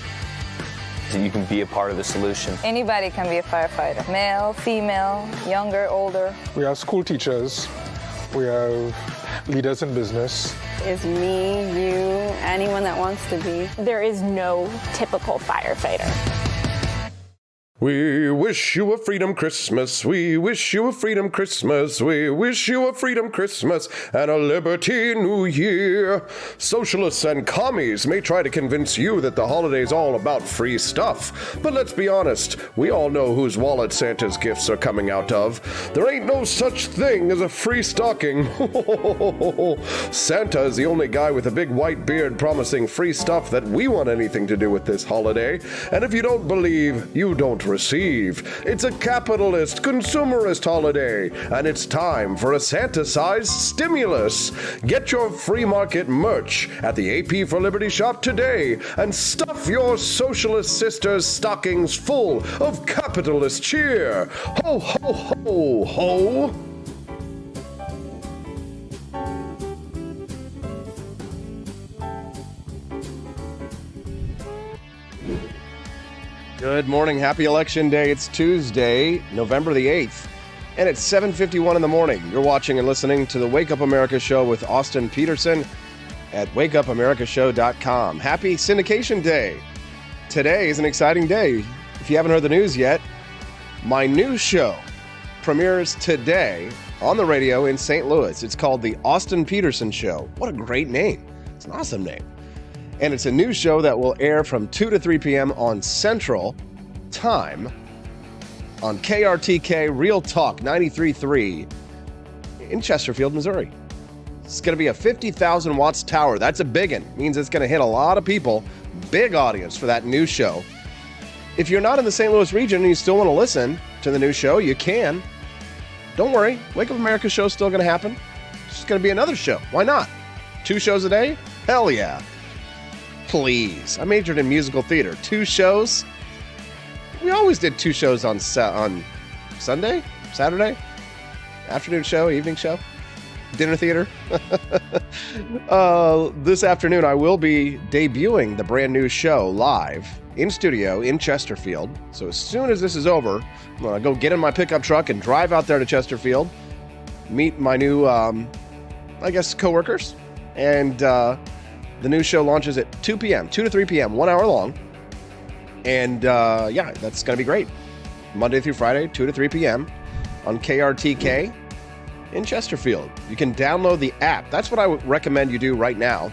You can be a part of the solution. Anybody can be a firefighter. Male, female, younger, older. We have school teachers. We have leaders in business. Is me, you, anyone that wants to be. There is no typical firefighter. We wish you a freedom Christmas. We wish you a freedom Christmas. We wish you a freedom Christmas and a liberty new year. Socialists and commies may try to convince you that the holiday's all about free stuff. But let's be honest, we all know whose wallet Santa's gifts are coming out of. There ain't no such thing as a free stocking. Santa is the only guy with a big white beard promising free stuff that we want anything to do with this holiday. And if you don't believe, you don't receive. It's a capitalist, consumerist holiday, and it's time for a Santa-sized stimulus. Get your free market merch at the AP for Liberty shop today and stuff your socialist sisters' stockings full of capitalist cheer. Ho, ho, ho, ho! Good morning. Happy Election Day. It's Tuesday, November the 8th, and it's 7:51 in the morning. You're watching and listening to the Wake Up America Show with Austin Peterson at wakeupAmericaShow.com. Happy Syndication Day. Today is an exciting day. If you haven't heard the news yet, my new show premieres today on the radio in St. Louis. It's called The Austin Peterson Show. What a great name. It's an awesome name. And it's a new show that will air from 2 to 3 p.m. on Central Time on KRTK Real Talk 93.3 in Chesterfield, Missouri. It's going to be a 50,000 watts tower. That's a big one. Means it's going to hit a lot of people. Big audience for that new show. If you're not in the St. Louis region and you still want to listen to the new show, you can. Don't worry. Wake Up America show is still going to happen. It's just going to be another show. Why not? 2 shows a day? Hell yeah. Please. I majored in musical theater. 2 shows? We always did 2 shows on Sunday, Saturday, afternoon show, evening show, dinner theater. This afternoon, I will be debuting the brand new show live in studio in Chesterfield. So as soon as this is over, I'm going to go get in my pickup truck and drive out there to Chesterfield, meet my new, coworkers, and the new show launches at 2 p.m., 2 to 3 p.m., 1 hour long. And that's going to be great. Monday through Friday, 2 to 3 p.m. on KRTK in Chesterfield. You can download the app. That's what I would recommend you do right now.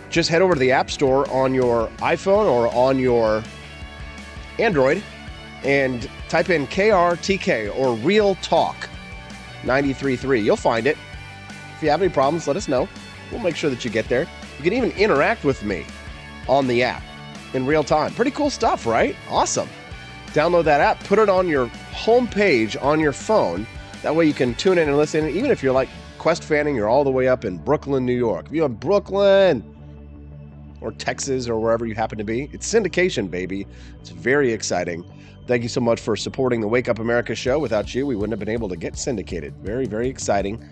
Just head over to the App Store on your iPhone or on your Android and type in KRTK or Real Talk 93.3. You'll find it. If you have any problems, let us know. We'll make sure that you get there. You can even interact with me on the app in real time. Pretty cool stuff, right? Awesome. Download that app, put it on your home page on your phone. That way you can tune in and listen. Even if you're like Quest fanning, you're all the way up in Brooklyn, New York. If you're in Brooklyn or Texas or wherever you happen to be, it's syndication, baby. It's very exciting. Thank you so much for supporting the Wake Up America show. Without you, we wouldn't have been able to get syndicated. Very, very exciting.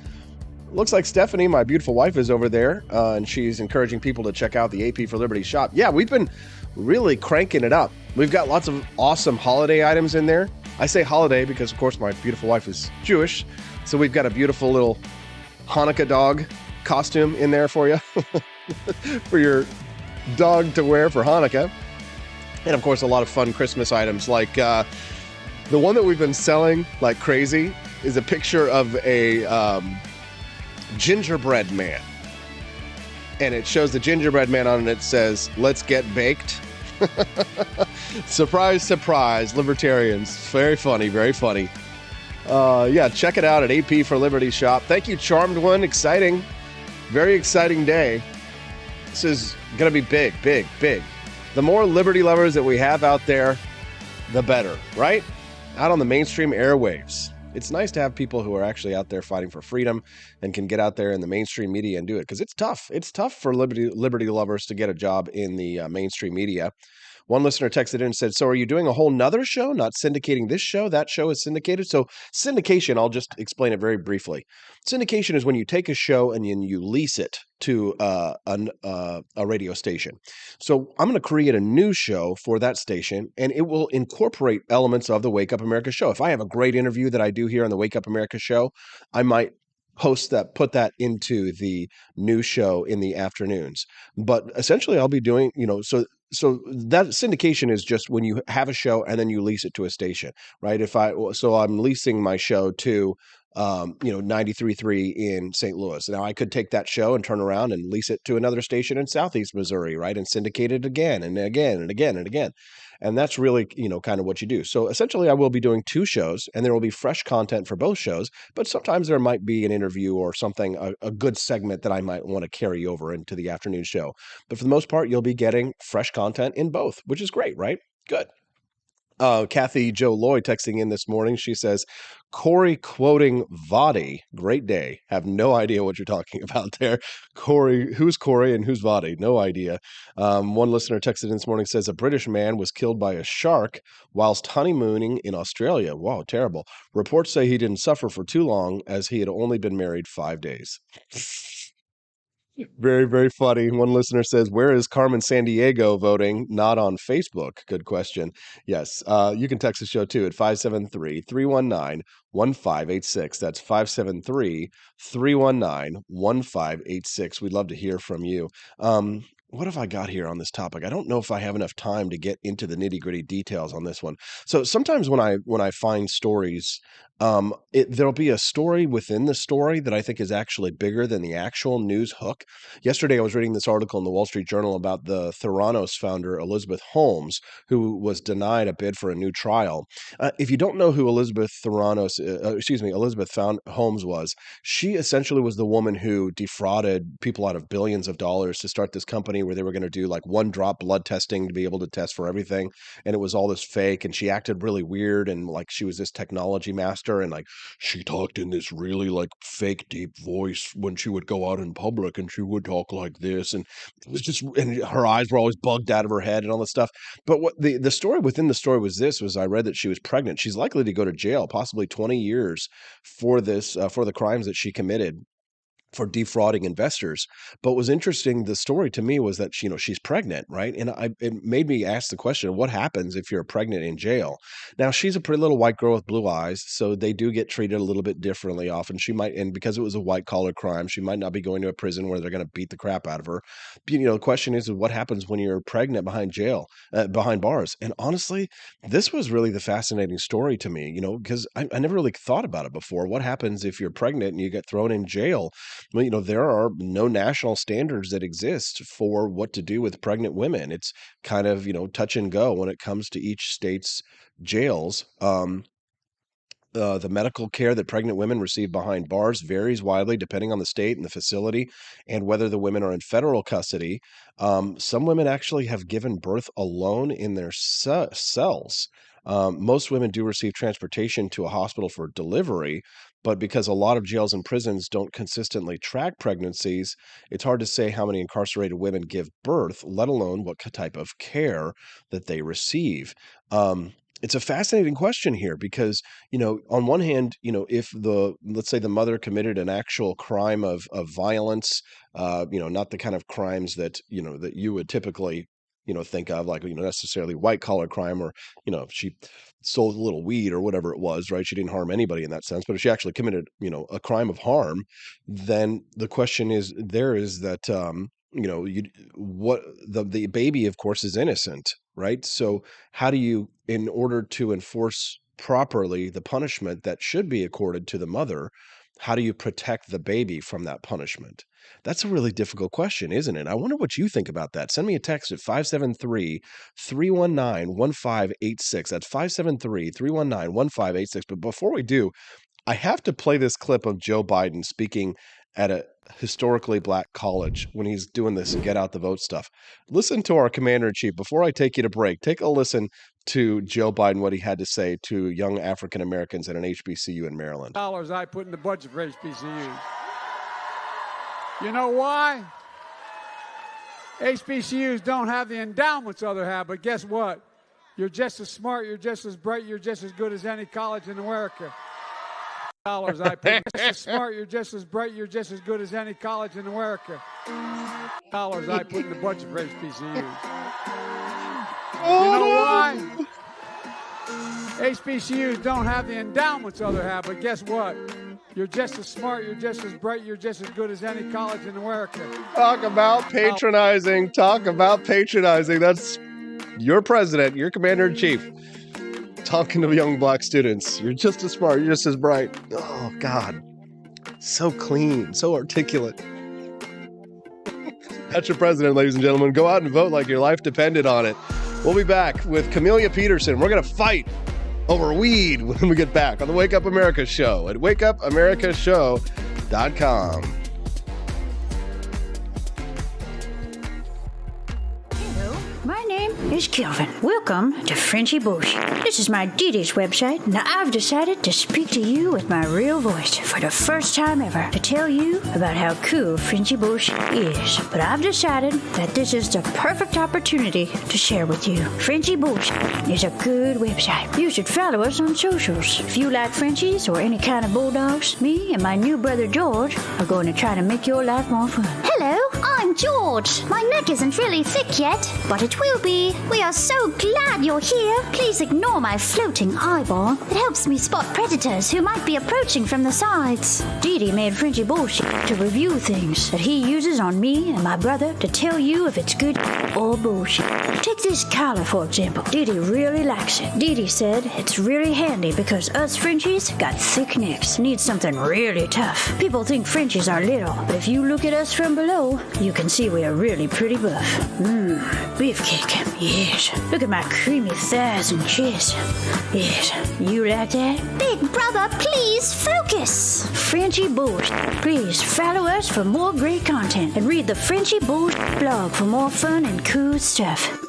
Looks like Stephanie, my beautiful wife, is over there, and she's encouraging people to check out the AP for Liberty shop. Yeah, we've been really cranking it up. We've got lots of awesome holiday items in there. I say holiday because, of course, my beautiful wife is Jewish, so we've got a beautiful little Hanukkah dog costume in there for you, for your dog to wear for Hanukkah. And, of course, a lot of fun Christmas items, like the one that we've been selling like crazy is a picture of a gingerbread man, and it shows the gingerbread man on it, and it says, "Let's get baked." Surprise, surprise, libertarians. Very funny, very funny. Check it out at AP for Liberty shop. Thank you, Charmed One. Exciting, very exciting day. This is gonna be big, big, big. The more liberty lovers that we have out there, the better, right? Out on the mainstream airwaves. It's nice to have people who are actually out there fighting for freedom and can get out there in the mainstream media and do it, because it's tough. It's tough for liberty lovers to get a job in the mainstream media. One listener texted in and said, "So are you doing a whole nother show, not syndicating this show? That show is syndicated." So syndication, I'll just explain it very briefly. Syndication is when you take a show and you lease it to a radio station. So I'm going to create a new show for that station, and it will incorporate elements of the Wake Up America show. If I have a great interview that I do here on the Wake Up America show, I might put that into the new show in the afternoons. But essentially I'll be doing, so that syndication is just when you have a show and then you lease it to a station, right? So I'm leasing my show to 93.3 in St. Louis. Now I could take that show and turn around and lease it to another station in Southeast Missouri, right? And syndicate it again and again and again and again. And that's really, kind of what you do. So essentially I will be doing 2 shows, and there will be fresh content for both shows, but sometimes there might be an interview or something, a good segment that I might want to carry over into the afternoon show. But for the most part, you'll be getting fresh content in both, which is great, right? Good. Kathy Joe Lloyd texting in this morning. She says, Corey quoting Vadi. Great day. Have no idea what you're talking about there. Corey, who's Corey and who's Vadi? No idea. One listener texted in this morning, says, a British man was killed by a shark whilst honeymooning in Australia. Wow, terrible. Reports say he didn't suffer for too long, as he had only been married 5 days. Very, very funny. One listener says, where is Carmen Sandiego voting? Not on Facebook. Good question. Yes. You can text the show too at 573-319-1586. That's 573-319-1586. We'd love to hear from you. What have I got here on this topic? I don't know if I have enough time to get into the nitty-gritty details on this one. So sometimes when I find stories, there'll be a story within the story that I think is actually bigger than the actual news hook. Yesterday, I was reading this article in the Wall Street Journal about the Theranos founder, Elizabeth Holmes, who was denied a bid for a new trial. If you don't know who Elizabeth Holmes was, she essentially was the woman who defrauded people out of billions of dollars to start this company where they were going to do like 1-drop blood testing to be able to test for everything. And it was all this fake. And she acted really weird. And like she was this technology master. And like she talked in this really like fake deep voice when she would go out in public, and she would talk like this. And it was just, and her eyes were always bugged out of her head and all this stuff. But what the story within the story was I read that she was pregnant. She's likely to go to jail, possibly 20 years for this, for the crimes that she committed for defrauding investors. But what was interesting, the story to me was that she's pregnant, right? And it made me ask the question, what happens if you're pregnant in jail? Now, she's a pretty little white girl with blue eyes, so they do get treated a little bit differently often. She might, and because it was a white collar crime, she might not be going to a prison where they're going to beat the crap out of her. But, the question is what happens when you're pregnant behind bars? And honestly, this was really the fascinating story to me, because I never really thought about it before. What happens if you're pregnant and you get thrown in jail? Well, there are no national standards that exist for what to do with pregnant women. It's kind of, touch and go when it comes to each state's jails. The medical care that pregnant women receive behind bars varies widely depending on the state and the facility and whether the women are in federal custody. Some women actually have given birth alone in their cells. Most women do receive transportation to a hospital for delivery, but because a lot of jails and prisons don't consistently track pregnancies, it's hard to say how many incarcerated women give birth, let alone what type of care that they receive. It's a fascinating question here because, on one hand, if let's say the mother committed an actual crime of violence, not the kind of crimes that, that you would typically think of, like, necessarily white collar crime, or, if she sold a little weed or whatever it was, right? She didn't harm anybody in that sense. But if she actually committed, a crime of harm, then the question is that, the baby, of course, is innocent, right? So how do you, in order to enforce properly the punishment that should be accorded to the mother, how do you protect the baby from that punishment? That's a really difficult question, isn't it? I wonder what you think about that. Send me a text at 573-319-1586. That's 573-319-1586. But before we do, I have to play this clip of Joe Biden speaking at a historically black college when he's doing this get out the vote stuff. Listen to our commander-in-chief. Before I take you to break, take a listen to Joe Biden, what he had to say to young African Americans at an HBCU in Maryland. Dollars I put in the budget for HBCUs. You know why? HBCUs don't have the endowments others have, but guess what? You're just as smart, you're just as bright, you're just as good as any college in America. Dollars I put. Just as smart, you're just as bright, you're just as good as any college in America. Dollars I put in the budget for HBCUs. You know why? HBCUs don't have the endowments others have, but guess what? You're just as smart, you're just as bright, you're just as good as any college in America. Talk about patronizing. Talk about patronizing. That's your president, your commander-in-chief, talking to young black students. You're just as smart, you're just as bright. Oh, God. So clean, so articulate. That's your president, ladies and gentlemen. Go out and vote like your life depended on it. We'll be back with Camellia Peterson. We're going to fight over weed when we get back on the Wake Up America Show at wakeupAmericaShow.com. My name is Kelvin. Welcome to Frenchy Bush. This is my Diddy's website. Now I've decided to speak to you with my real voice for the first time ever to tell you about how cool Frenchy Bush is. But I've decided that this is the perfect opportunity to share with you. Frenchy Bush is a good website. You should follow us on socials. If you like Frenchies or any kind of bulldogs, me and my new brother George are going to try to make your life more fun. Hello, St. George. My neck isn't really thick yet, but it will be. We are so glad you're here. Please ignore my floating eyeball. It helps me spot predators who might be approaching from the sides. Dee Dee made Frenchy bullshit to review things that he uses on me and my brother to tell you if it's good or bullshit. Take this collar, for example. Dee Dee really likes it. Dee Dee said it's really handy because us Frenchies got thick necks. Need something really tough. People think Frenchies are little, but if you look at us from below, you can see we are really pretty buff. Beefcake. Yes. Look at my creamy thighs and chest. Yes. You like that? Big brother, please focus. Frenchy Bullshit. Please follow us for more great content and read the Frenchy Bullshit blog for more fun and cool stuff.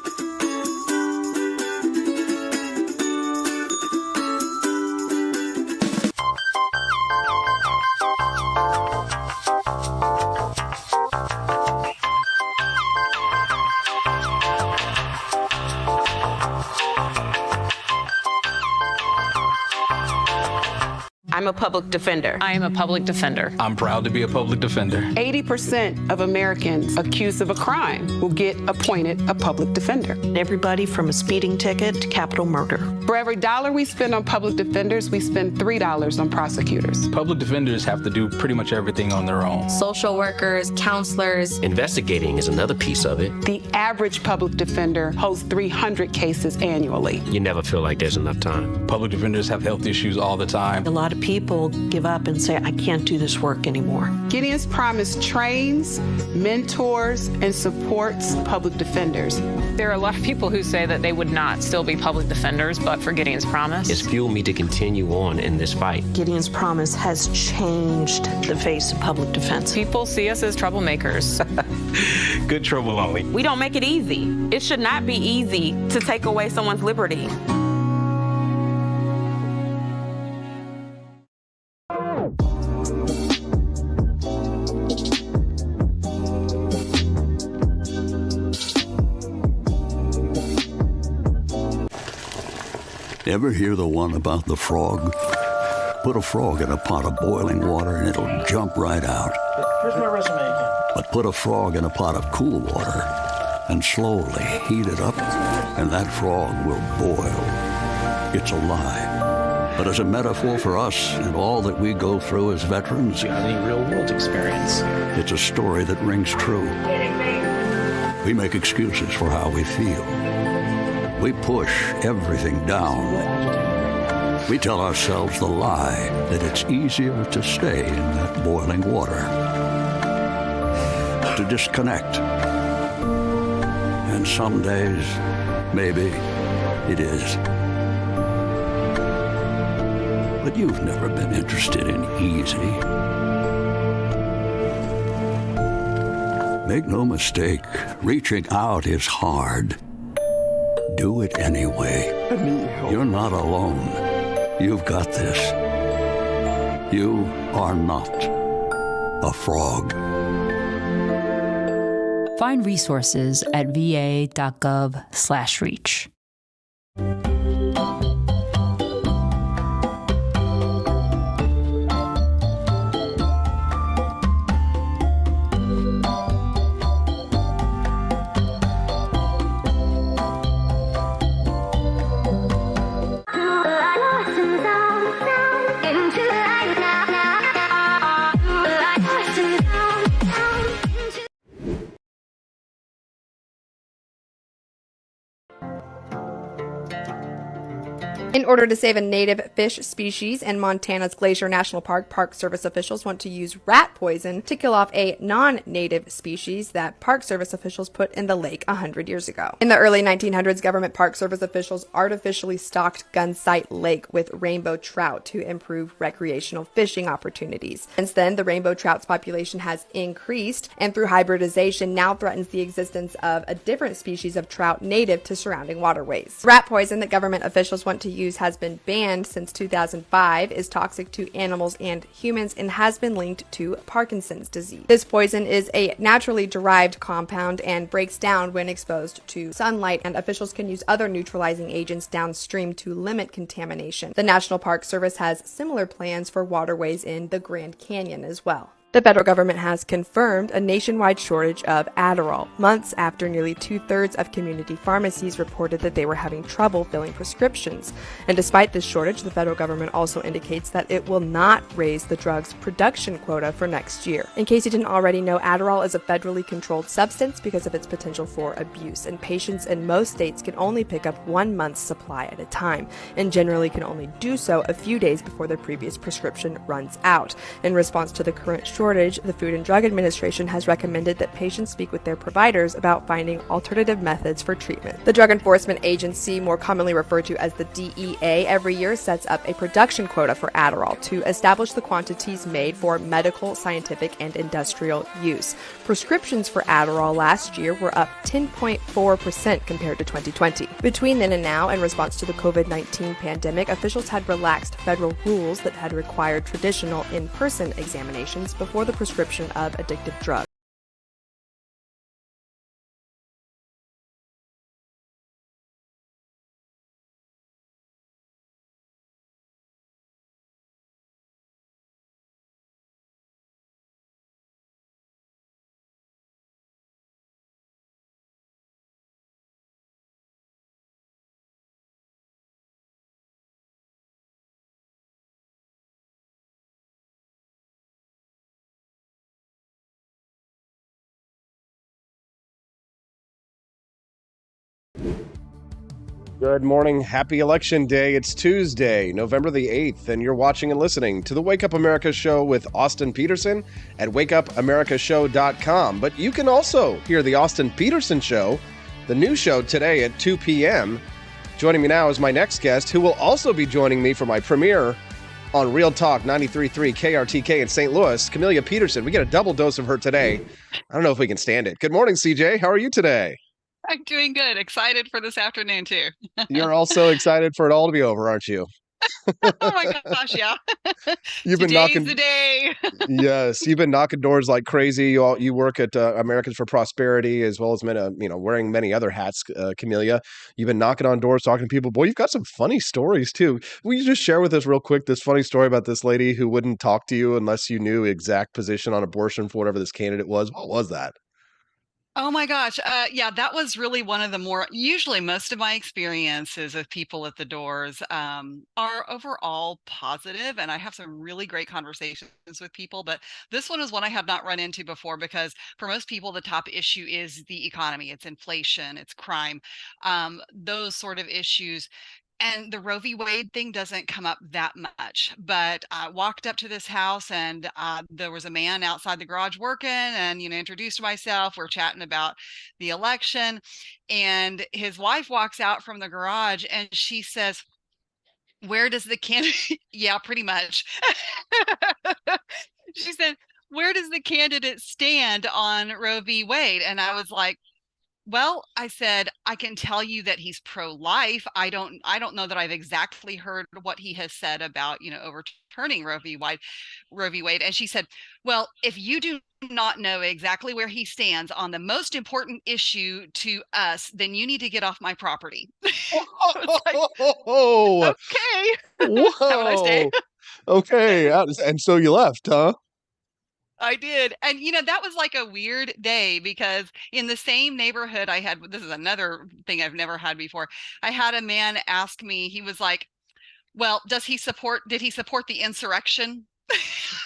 I'm a public defender. I am a public defender. I'm proud to be a public defender. 80% of Americans accused of a crime will get appointed a public defender. Everybody from a speeding ticket to capital murder. For every dollar we spend on public defenders, we spend $3 on prosecutors. Public defenders have to do pretty much everything on their own. Social workers, counselors. Investigating is another piece of it. The average public defender holds 300 cases annually. You never feel like there's enough time. Public defenders have health issues all the time. A lot of people give up and say, I can't do this work anymore. Gideon's Promise trains, mentors, and supports public defenders. There are a lot of people who say that they would not still be public defenders, but for Gideon's Promise. It's fueled me to continue on in this fight. Gideon's Promise has changed the face of public defense. People see us as troublemakers. Good trouble only. We don't make it easy. It should not be easy to take away someone's liberty. Ever hear the one about the frog? Put a frog in a pot of boiling water and it'll jump right out. Here's my resume again. But put a frog in a pot of cool water and slowly heat it up, and that frog will boil. It's a lie. But as a metaphor for us and all that we go through as veterans, Do you have any real-world experience? it's a story that rings true. We make excuses for how we feel. We push everything down. We tell ourselves the lie that it's easier to stay in that boiling water, to disconnect. And some days, maybe it is. But you've never been interested in easy. Make no mistake, reaching out is hard. Do it anyway. I need help. You're not alone. You've got this. You are not a frog. Find resources at va.gov/reach. In order to save a native fish species in Montana's Glacier National Park, Park Service officials want to use rat poison to kill off a non-native species that Park Service officials put in the lake 100 years ago. In the early 1900s, government Park Service officials artificially stocked Gunsight Lake with rainbow trout to improve recreational fishing opportunities. Since then, the rainbow trout's population has increased, and through hybridization now threatens the existence of a different species of trout native to surrounding waterways. Rat poison that government officials want to use has been banned since 2005, is toxic to animals and humans, and has been linked to Parkinson's disease. This poison is a naturally derived compound and breaks down when exposed to sunlight, and officials can use other neutralizing agents downstream to limit contamination. The National Park Service has similar plans for waterways in the Grand Canyon as well. The federal government has confirmed a nationwide shortage of Adderall, months after nearly 2/3 of community pharmacies reported that they were having trouble filling prescriptions. And despite this shortage, the federal government also indicates that it will not raise the drug's production quota for next year. In case you didn't already know, Adderall is a federally controlled substance because of its potential for abuse, and patients in most states can only pick up 1 month's supply at a time, and generally can only do so a few days before their previous prescription runs out. In response to the current shortage, the Food and Drug Administration has recommended that patients speak with their providers about finding alternative methods for treatment. The Drug Enforcement Agency, more commonly referred to as the DEA, every year sets up a production quota for Adderall to establish the quantities made for medical, scientific, and industrial use. Prescriptions for Adderall last year were up 10.4% compared to 2020. Between then and now, in response to the COVID-19 pandemic, officials had relaxed federal rules that had required traditional in-person examinations before the prescription of addictive drugs. Good morning. Happy Election Day. It's Tuesday, November the 8th, and you're watching and listening to the Wake Up America Show with Austin Peterson at wakeupAmericaShow.com. But you can also hear the Austin Peterson Show, the new show today at 2 p.m. Joining me now is my next guest, who will also be joining me for my premiere on Real Talk 93.3 KRTK in St. Louis, Camellia Peterson. We get a double dose of her today. I don't know if we can stand it. Good morning, CJ. How are you today? I'm doing good. Excited for this afternoon, too. You're also excited for it all to be over, aren't you? Oh my gosh, yeah. You've been Today's knocking the day. Yes, you've been knocking doors like crazy. You work at Americans for Prosperity, as well as wearing many other hats, Camellia. You've been knocking on doors, talking to people. Boy, you've got some funny stories too. Will you just share with us real quick this funny story about this lady who wouldn't talk to you unless you knew exact position on abortion for whatever this candidate was? What was that? Oh my gosh. Yeah, that was really one of the more, usually most of my experiences with people at the doors are overall positive, and I have some really great conversations with people. But this one is one I have not run into before, because for most people, the top issue is the economy. It's inflation, it's crime, those sort of issues. And the Roe v. Wade thing doesn't come up that much. But I walked up to this house, and there was a man outside the garage working, and, introduced myself. We're chatting about the election. And his wife walks out from the garage, and she says, "Where does the candidate?" Yeah, pretty much. She said, "Where does the candidate stand on Roe v. Wade?" And I was like, well, I said, I can tell you that he's pro-life. I don't know that I've exactly heard what he has said about, overturning Roe v. Wade. And she said, well, if you do not know exactly where he stands on the most important issue to us, then you need to get off my property. Like, Whoa. okay. Whoa. Have a nice day. Okay. And so you left, huh? I did. And, that was like a weird day, because in the same neighborhood this is another thing I've never had before. I had a man ask me, he was like, well, did he support the insurrection?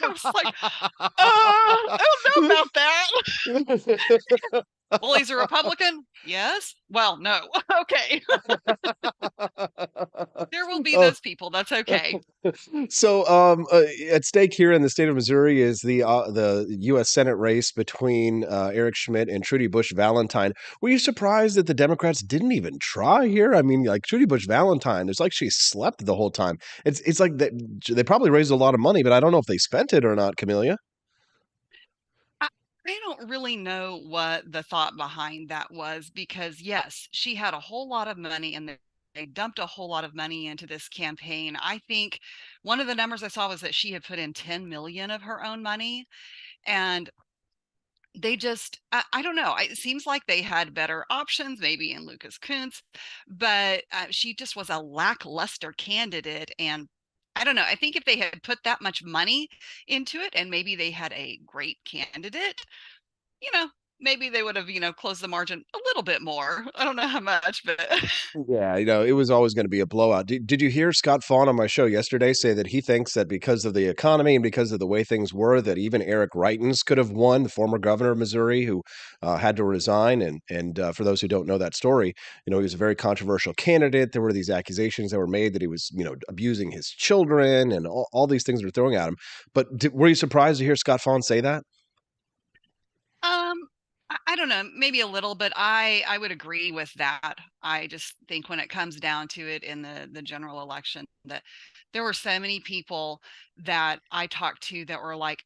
I was like, I don't know about that. Well, he's a Republican? Yes. Well, no. Okay. There will be those people. That's okay. So, at stake here in the state of Missouri is the U.S. Senate race between Eric Schmidt and Trudy Busch Valentine. Were you surprised that the Democrats didn't even try here? I mean, like Trudy Busch Valentine, it's like she slept the whole time. It's like they probably raised a lot of money, but I don't know if they spent it or not, Camellia. I don't really know what the thought behind that was, because yes, she had a whole lot of money, and they dumped a whole lot of money into this campaign. I think one of the numbers I saw was that she had put in 10 million of her own money, and they just, I don't know. It seems like they had better options, maybe in Lucas Kuntz, but she just was a lackluster candidate. And I don't know. I think if they had put that much money into it and maybe they had a great candidate, maybe they would have, closed the margin a little bit more. I don't know how much, but Yeah, it was always going to be a blowout. Did you hear Scott Fawn on my show yesterday say that he thinks that because of the economy and because of the way things were, that even Eric Reitens could have won, the former governor of Missouri, who had to resign. And for those who don't know that story, he was a very controversial candidate. There were these accusations that were made that he was, abusing his children and all these things were throwing at him. But were you surprised to hear Scott Fawn say that? I don't know, maybe a little, but I would agree with that. I just think when it comes down to it in the general election, that there were so many people that I talked to that were like,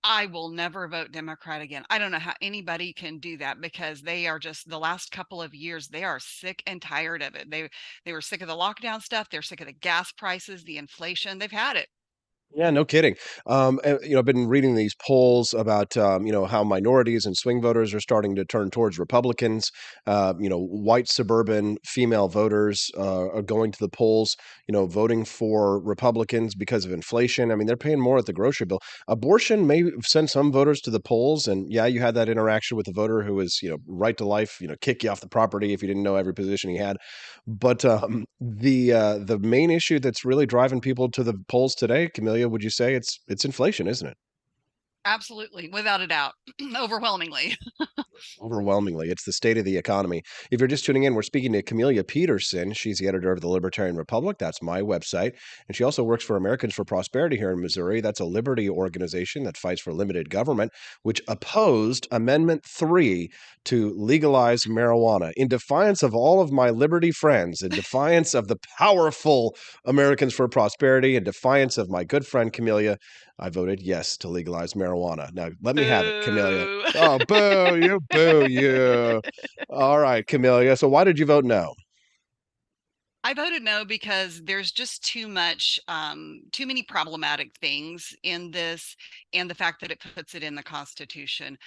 I will never vote Democrat again. I don't know how anybody can do that because they are just the last couple of years, they are sick and tired of it. They were sick of the lockdown stuff. They're sick of the gas prices, the inflation. They've had it. Yeah, no kidding. I've been reading these polls about, how minorities and swing voters are starting to turn towards Republicans. White suburban female voters are going to the polls, voting for Republicans because of inflation. I mean, they're paying more at the grocery bill. Abortion may send some voters to the polls. And yeah, you had that interaction with the voter who was, right to life, kick you off the property if you didn't know every position he had. But the main issue that's really driving people to the polls today, Camellia, would you say it's inflation, isn't it? Absolutely, without a doubt, overwhelmingly. Overwhelmingly, it's the state of the economy. If you're just tuning in, we're speaking to Camellia Peterson. She's the editor of the Libertarian Republic. That's my website. And she also works for Americans for Prosperity here in Missouri. That's a liberty organization that fights for limited government, which opposed Amendment 3 to legalize marijuana. In defiance of all of my liberty friends, in defiance of the powerful Americans for Prosperity, in defiance of my good friend Camellia, I voted yes to legalize marijuana. Now, let me have it, Camellia. Oh, boo, you boo, you. All right, Camellia. So why did you vote no? I voted no because there's just too many problematic things in this, and the fact that it puts it in the Constitution.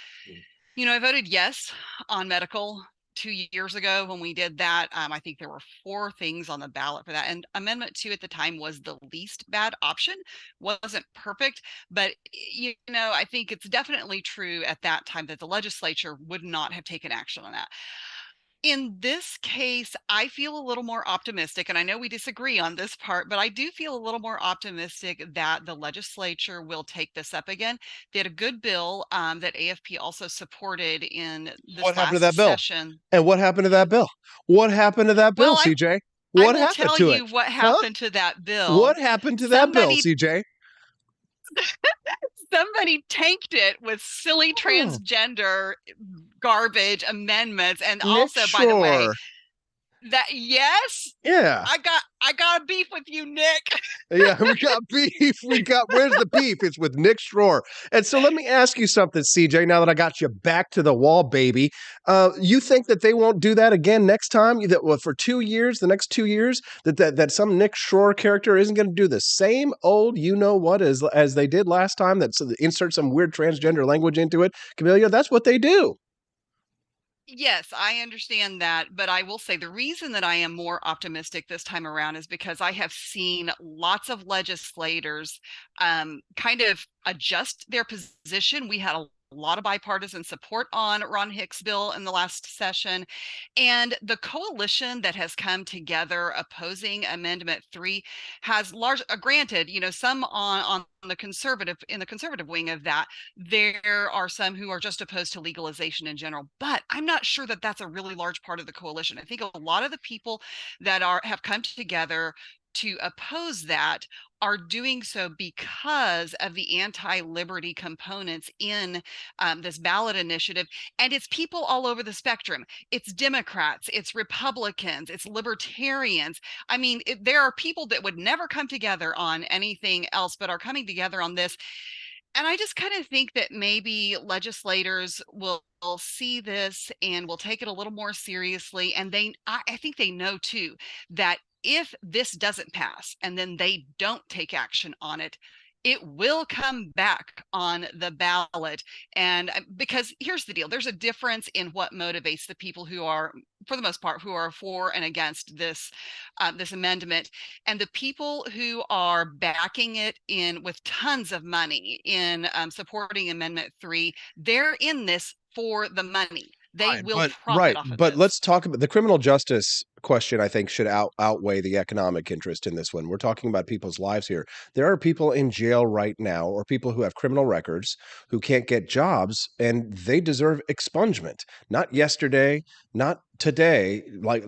I voted yes on medical 2 years ago when we did that. I think there were 4 things on the ballot for that. And Amendment 2 at the time was the least bad option. Wasn't perfect, but I think it's definitely true at that time that the legislature would not have taken action on that. In this case, I feel a little more optimistic, and I know we disagree on this part, but I do feel a little more optimistic that the legislature will take this up again. They had a good bill that AFP also supported in this What happened to last that bill? session. And what happened to that bill? What happened to that bill, Well, CJ? I What will happened tell to it? you what Huh? happened to that bill. What happened to that bill, CJ? Somebody tanked it with silly transgender garbage amendments, and also, by the way, that Yeah. I got a beef with you, Nick. Yeah, we got beef. Where's the beef? It's with Nick Schroer. And so let me ask you something, CJ, now that I got you back to the wall, baby. You think that they won't do that again next time? That for 2 years, the next 2 years, that some Nick Schroer character isn't going to do the same old you-know-what as they did last time, that insert some weird transgender language into it? Camellia, that's what they do. Yes, I understand that, but I will say the reason that I am more optimistic this time around is because I have seen lots of legislators kind of adjust their position. We had a lot of bipartisan support on Ron Hicks' bill in the last session, and the coalition that has come together opposing Amendment 3 has granted, some on the conservative wing of that. There are some who are just opposed to legalization in general, but I'm not sure that that's a really large part of the coalition. I think a lot of the people that have come together to oppose that are doing so because of the anti-liberty components in this ballot initiative. And it's people all over the spectrum. It's Democrats, it's Republicans, it's libertarians. I mean, there are people that would never come together on anything else, but are coming together on this. And I just kind of think that maybe legislators will see this and will take it a little more seriously. And I think they know too that if this doesn't pass and then they don't take action on it, it will come back on the ballot. And because here's the deal, there's a difference in what motivates the people who are for the most part, who are for and against this this amendment, and the people who are backing it in with tons of money in supporting Amendment 3, they're in this for the money. They will profit off of But this. let's talk about the criminal justice question. I think should outweigh the economic interest in this one. We're talking about people's lives here. There are people in jail right now, or people who have criminal records who can't get jobs, and they deserve expungement. Not yesterday, not today, like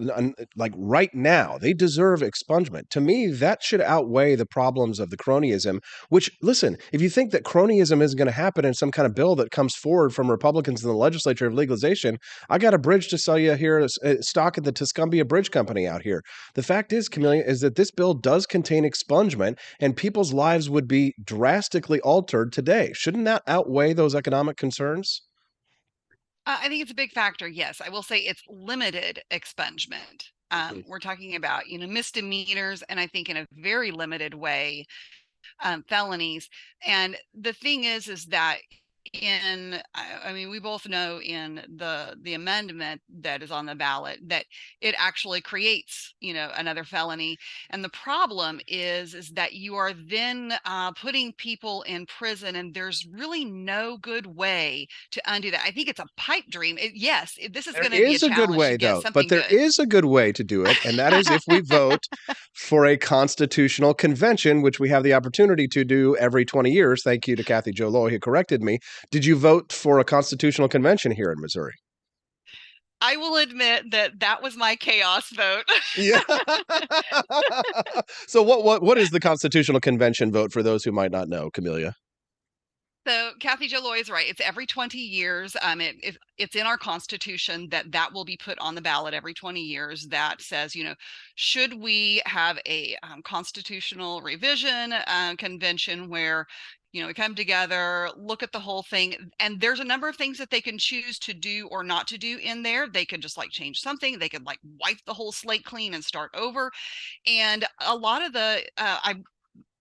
right now. They deserve expungement. To me, that should outweigh the problems of the cronyism. Which, listen, if you think that cronyism isn't going to happen in some kind of bill that comes forward from Republicans in the legislature of legalization, I got a bridge to sell you here, stock at the Tuscumbia Bridge Company out here. The fact is, Camellia, is that this bill does contain expungement, and people's lives would be drastically altered today. Shouldn't that outweigh those economic concerns? I think it's a big factor. Yes, I will say it's limited expungement. We're talking about, misdemeanors, and I think in a very limited way, felonies. And the thing is that I mean, we both know in the amendment that is on the ballot that it actually creates, another felony. And the problem is that you are then putting people in prison, and there's really no good way to undo that. I think it's a pipe dream. This is going to be a There is a good challenge way, to get though, something but there good. is a good way to do it, and that is if we vote for a constitutional convention, which we have the opportunity to do every 20 years. Thank you to Kathy Jo Loy, who corrected me. Did you vote for a constitutional convention here in Missouri? I will admit that was my chaos vote. Yeah. So what is the constitutional convention vote for those who might not know, Camellia? So Kathy Jo Loy is right. It's every 20 years. It's in our Constitution that will be put on the ballot every 20 years. That says, should we have a constitutional revision convention where, we come together, look at the whole thing, and there's a number of things that they can choose to do or not to do in there. They could just change something. They could wipe the whole slate clean and start over. And a lot of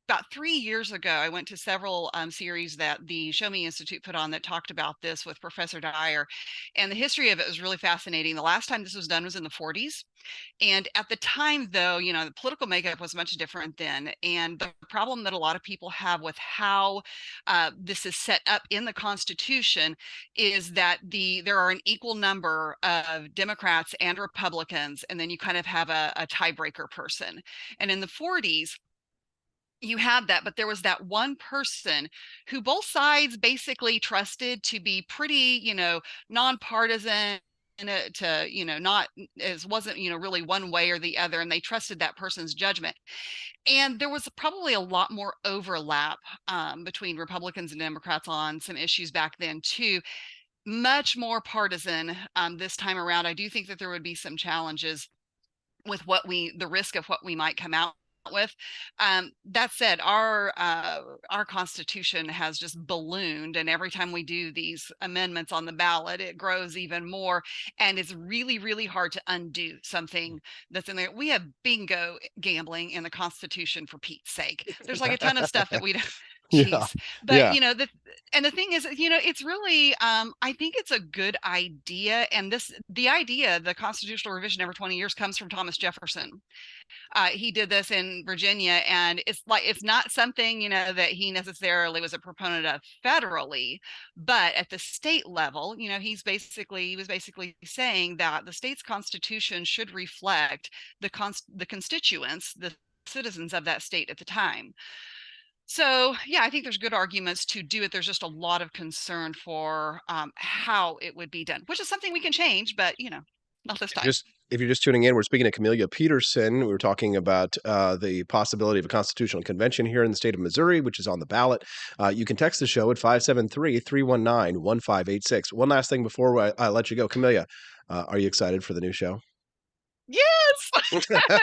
about 3 years ago, I went to several series that the Show Me Institute put on that talked about this with Professor Dyer. And the history of it was really fascinating. The last time this was done was in the 40s. And at the time, though, the political makeup was much different then. And the problem that a lot of people have with how this is set up in the Constitution is that there are an equal number of Democrats and Republicans, and then you kind of have a tiebreaker person. And in the 40s, you had that, but there was that one person who both sides basically trusted to be pretty, nonpartisan, not as wasn't, really one way or the other, and they trusted that person's judgment. And there was probably a lot more overlap between Republicans and Democrats on some issues back then too. Much more partisan this time around. I do think that there would be some challenges with the risk of what we might come out with. That said, our Constitution has just ballooned, and every time we do these amendments on the ballot, it grows even more, and it's really, really hard to undo something that's in there. We have bingo gambling in the Constitution, for Pete's sake. There's a ton of stuff that we don't. Jeez. But the thing is, it's really I think it's a good idea, and the constitutional revision every 20 years comes from Thomas Jefferson. He did this in Virginia, and it's not something that he necessarily was a proponent of federally, but at the state level, he was basically saying that the state's constitution should reflect the constituents, the citizens of that state at the time. So, I think there's good arguments to do it. There's just a lot of concern for how it would be done, which is something we can change, but, not this time. If you're just tuning in, we're speaking to Camellia Peterson. We were talking about the possibility of a constitutional convention here in the state of Missouri, which is on the ballot. You can text the show at 573-319-1586. One last thing before I let you go. Camellia, are you excited for the new show? Yes.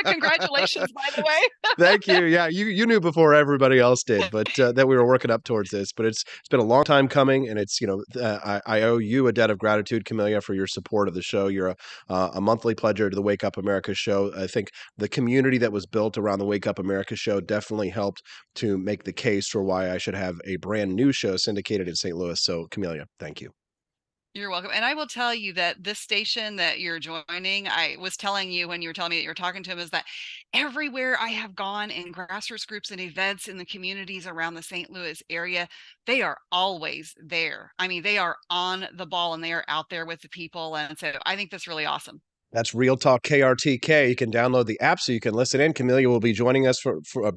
Congratulations, by the way. Thank you. Yeah, you knew before everybody else did, but that we were working up towards this. But it's been a long time coming, and it's I owe you a debt of gratitude, Camellia, for your support of the show. You're a monthly pledger to the Wake Up America show. I think the community that was built around the Wake Up America show definitely helped to make the case for why I should have a brand new show syndicated in St. Louis. So, Camellia, thank you. You're welcome. And I will tell you that this station that you're joining, I was telling you when you were telling me that you're talking to him, is that everywhere I have gone in grassroots groups and events in the communities around the St. Louis area, they are always there. I mean, they are on the ball and they are out there with the people. And so I think that's really awesome. That's Real Talk KRTK. You can download the app so you can listen in. Camellia will be joining us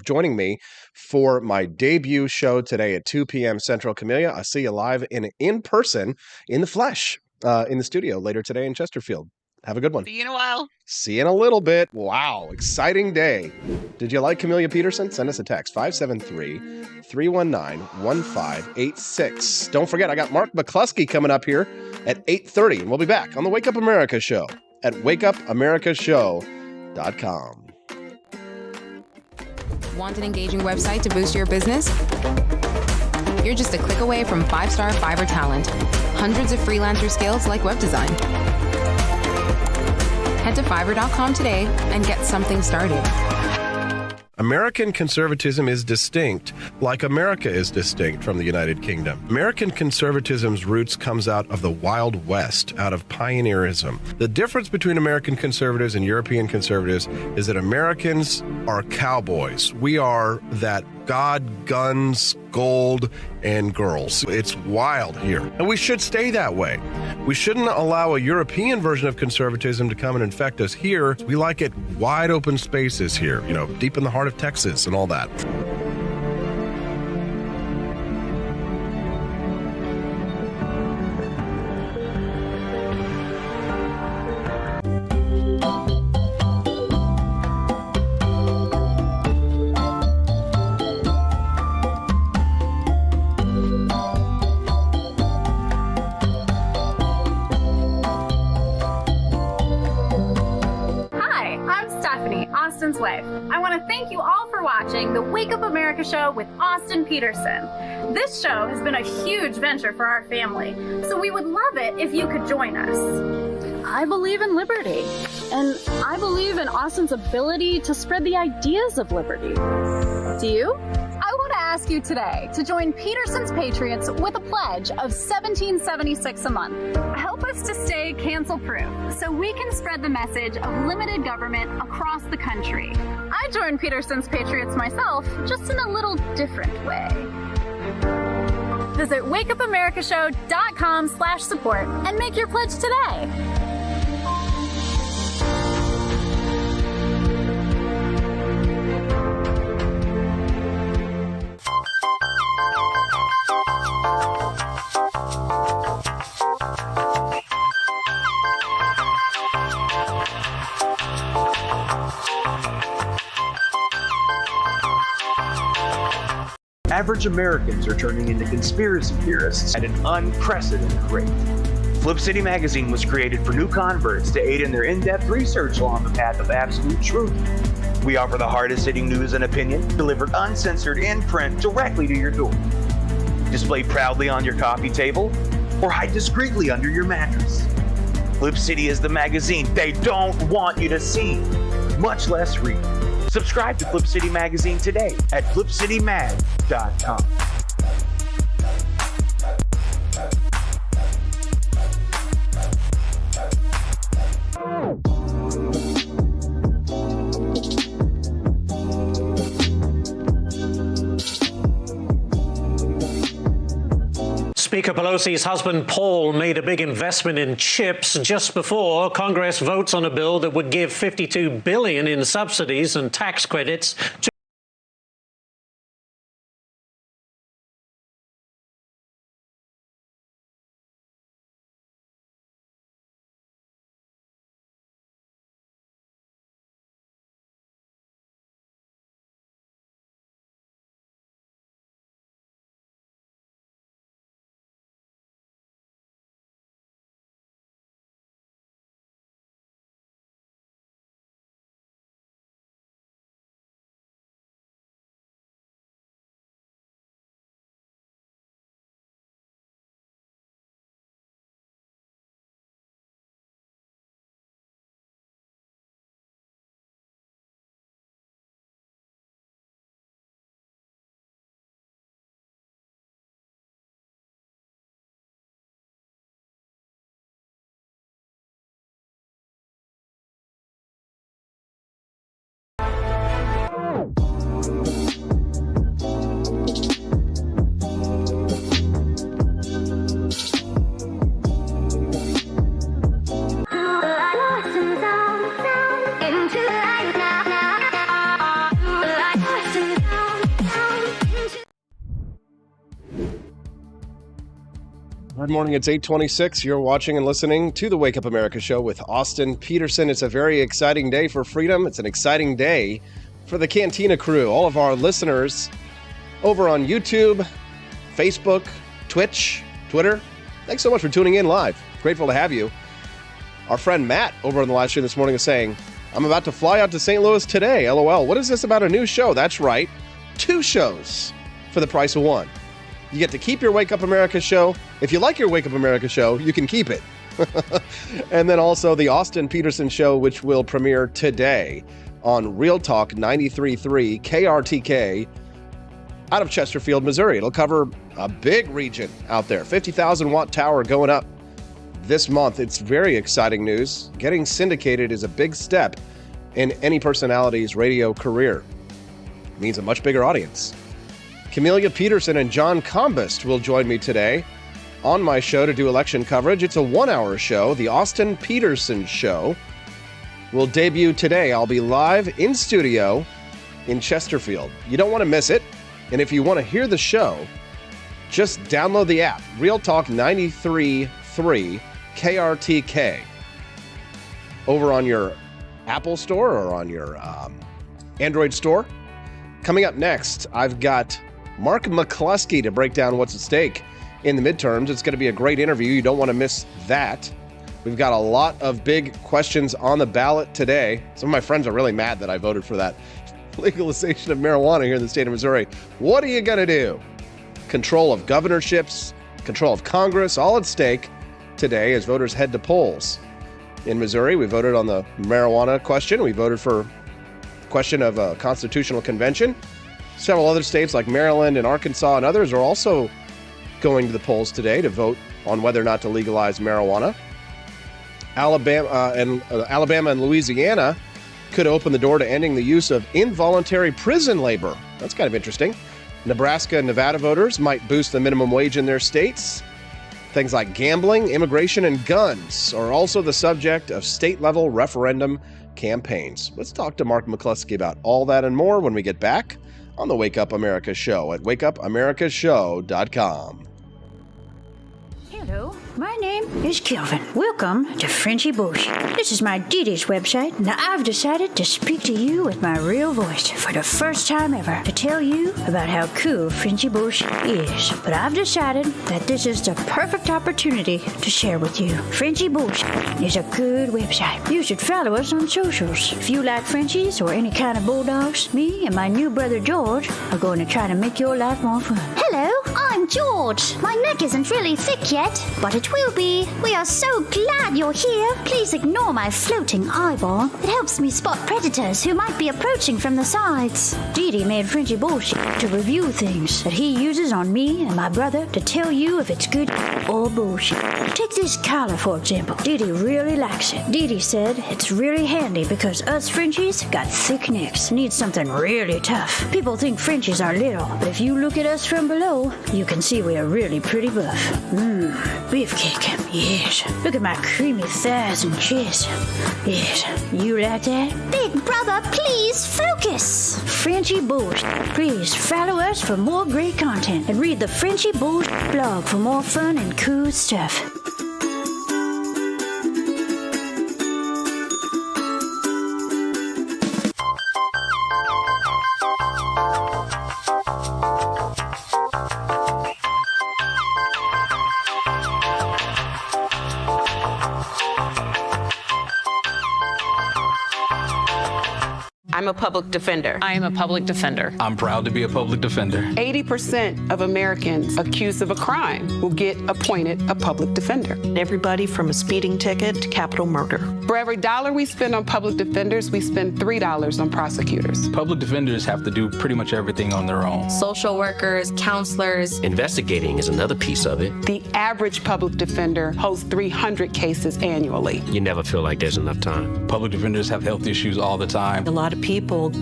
joining me for my debut show today at 2 p.m. Central. Camellia, I see you live in person, in the flesh, in the studio later today in Chesterfield. Have a good one. See you in a while. See you in a little bit. Wow, exciting day. Did you like Camellia Peterson? Send us a text, 573-319-1586. Don't forget, I got Mark McCloskey coming up here at 8:30, and we'll be back on the Wake Up America Show at wakeupAmericaShow.com. Want an engaging website to boost your business? You're just a click away from 5-star Fiverr talent. Hundreds of freelancer skills like web design. Head to Fiverr.com today and get something started. American conservatism is distinct, like America is distinct from the United Kingdom. American conservatism's roots comes out of the Wild West, out of pioneerism. The difference between American conservatives and European conservatives is that Americans are cowboys. We are that God, guns, gold, and girls. It's wild here. And we should stay that way. We shouldn't allow a European version of conservatism to come and infect us here. We like it wide open spaces here, deep in the heart of Texas and all that. Wife. I want to thank you all for watching the Wake Up America Show with Austin Peterson. This show has been a huge venture for our family, so we would love it if you could join us. I believe in liberty, and I believe in Austin's ability to spread the ideas of liberty. Do you? I want to ask you today to join Peterson's Patriots with a pledge of $17.76 a month. Help us to stay cancel-proof so we can spread the message of limited government across the country. I joined Peterson's Patriots myself, just in a little different way. Visit wakeupAmericaShow.com/support and make your pledge today. Average Americans are turning into conspiracy theorists at an unprecedented rate. Flip City Magazine was created for new converts to aid in their in-depth research along the path of absolute truth. We offer the hardest-hitting news and opinion, delivered uncensored in print directly to your door. Display proudly on your coffee table, or hide discreetly under your mattress. Flip City is the magazine they don't want you to see, much less read. Subscribe to Flip City Magazine today at flipcitymag.com. Speaker Pelosi's husband, Paul, made a big investment in chips just before Congress votes on a bill that would give $52 billion in subsidies and tax credits to Good morning. It's 8:26. You're watching and listening to the Wake Up America show with Austin Peterson. It's a very exciting day for freedom. It's an exciting day for the Cantina crew, all of our listeners over on YouTube, Facebook, Twitch, Twitter. Thanks so much for tuning in live. Grateful to have you. Our friend Matt over on the live stream this morning is saying, I'm about to fly out to St. Louis today. LOL. What is this about a new show? That's right. 2 shows for the price of 1. You get to keep your Wake Up America show. If you like your Wake Up America show, you can keep it. And then also the Austin Peterson show, which will premiere today on Real Talk 93.3 KRTK out of Chesterfield, Missouri. It'll cover a big region out there. 50,000 watt tower going up this month. It's very exciting news. Getting syndicated is a big step in any personality's radio career. It means a much bigger audience. Camellia Peterson and John Combest will join me today on my show to do election coverage. It's a 1-hour show. The Austin Peterson Show will debut today. I'll be live in studio in Chesterfield. You don't want to miss it. And if you want to hear the show, just download the app, Real Talk 93.3 KRTK, over on your Apple store or on your Android store. Coming up next, I've got Mark McCloskey to break down what's at stake in the midterms. It's going to be a great interview. You don't want to miss that. We've got a lot of big questions on the ballot today. Some of my friends are really mad that I voted for that legalization of marijuana here in the state of Missouri. What are you going to do? Control of governorships, control of Congress, all at stake today as voters head to polls. In Missouri, we voted on the marijuana question. We voted for the question of a constitutional convention. Several other states like Maryland and Arkansas and others are also going to the polls today to vote on whether or not to legalize marijuana. Alabama and Louisiana could open the door to ending the use of involuntary prison labor. That's kind of interesting. Nebraska and Nevada voters might boost the minimum wage in their states. Things like gambling, immigration, and guns are also the subject of state-level referendum campaigns. Let's talk to Mark McCloskey about all that and more when we get back on the Wake Up America show at wakeupamericashow.com. Hello, my name is Kelvin. Welcome to Frenchy Bush. This is my Diddy's website, and I've decided to speak to you with my real voice for the first time ever to tell you about how cool Frenchy Bush is. But I've decided that this is the perfect opportunity to share with you. Frenchy Bush is a good website. You should follow us on socials. If you like Frenchies or any kind of bulldogs, me and my new brother George are going to try to make your life more fun. Hello, I'm George. My neck isn't really thick yet, but it will be. We are so glad you're here. Please ignore my floating eyeball. It helps me spot predators who might be approaching from the sides. Didi made Frenchy Bullshit to review things that he uses on me and my brother to tell you if it's good or bullshit. Take this collar, for example. Didi really likes it. Didi said it's really handy because us Frenchies got thick necks. Need something really tough. People think Frenchies are little, but if you look at us from below, you can see we are really pretty buff. Beefcake, yes. Look at my creamy thighs and chest. Yes, you like that? Big brother, please focus. Frenchy Bullshit. Please follow us for more great content and read the Frenchy Bullshit blog for more fun and cool stuff. I'm a public defender. I am a public defender. I'm proud to be a public defender. 80% of Americans accused of a crime will get appointed a public defender. Everybody from a speeding ticket to capital murder. For every $1 we spend on public defenders, we spend $3 on prosecutors. Public defenders have to do pretty much everything on their own. Social workers, counselors. Investigating is another piece of it. The average public defender holds 300 cases annually. You never feel like there's enough time. Public defenders have health issues all the time. A lot of people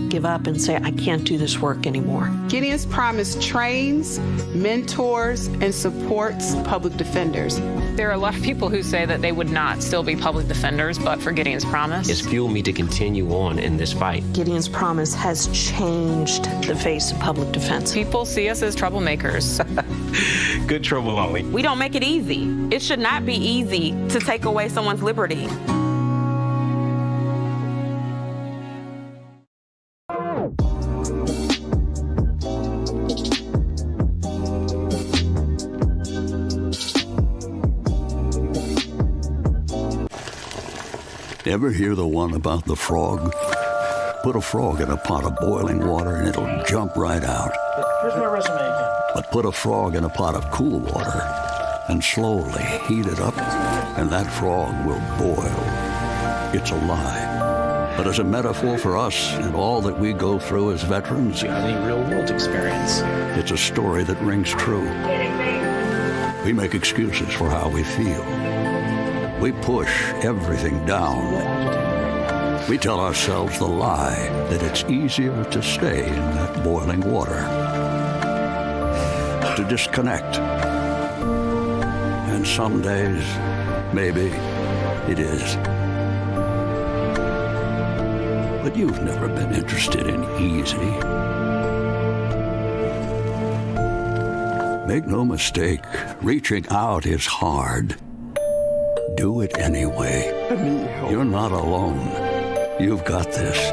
give up and say, I can't do this work anymore. Gideon's Promise trains, mentors, and supports public defenders. There are a lot of people who say that they would not still be public defenders, but for Gideon's Promise. It's fueled me to continue on in this fight. Gideon's Promise has changed the face of public defense. People see us as troublemakers. good trouble only. We don't make it easy. It should not be easy to take away someone's liberty. Ever hear the one about the frog? Put a frog in a pot of boiling water and it'll jump right out. Here's my resume again. But put a frog in a pot of cool water and slowly heat it up, and that frog will boil. It's a lie. But as a metaphor for us and all that we go through as veterans, Any real-world experience. it's a story that rings true. We make excuses for how we feel. We push everything down. We tell ourselves the lie that it's easier to stay in that boiling water, to disconnect. And some days, maybe it is. But you've never been interested in easy. Make no mistake, reaching out is hard. Do it anyway. You're not alone. You've got this.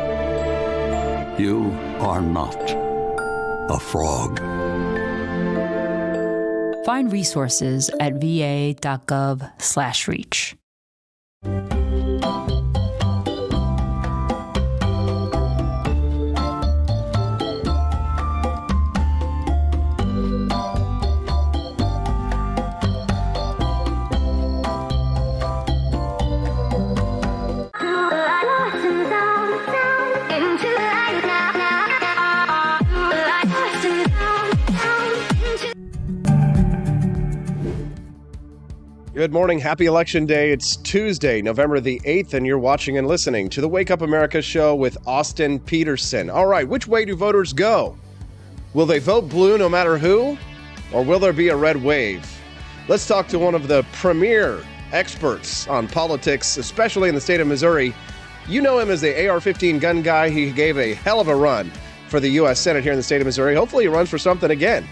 You are not a frog. Find resources at va.gov/reach. Good morning. Happy Election Day. It's Tuesday, November the 8th, and you're watching and listening to the Wake Up America show with Austin Peterson. All right, which way do voters go? Will they vote blue no matter who? Or will there be a red wave? Let's talk to one of the premier experts on politics, especially in the state of Missouri. You know him as the AR-15 gun guy. He gave a hell of a run for the U.S. Senate here in the state of Missouri. Hopefully he runs for something again.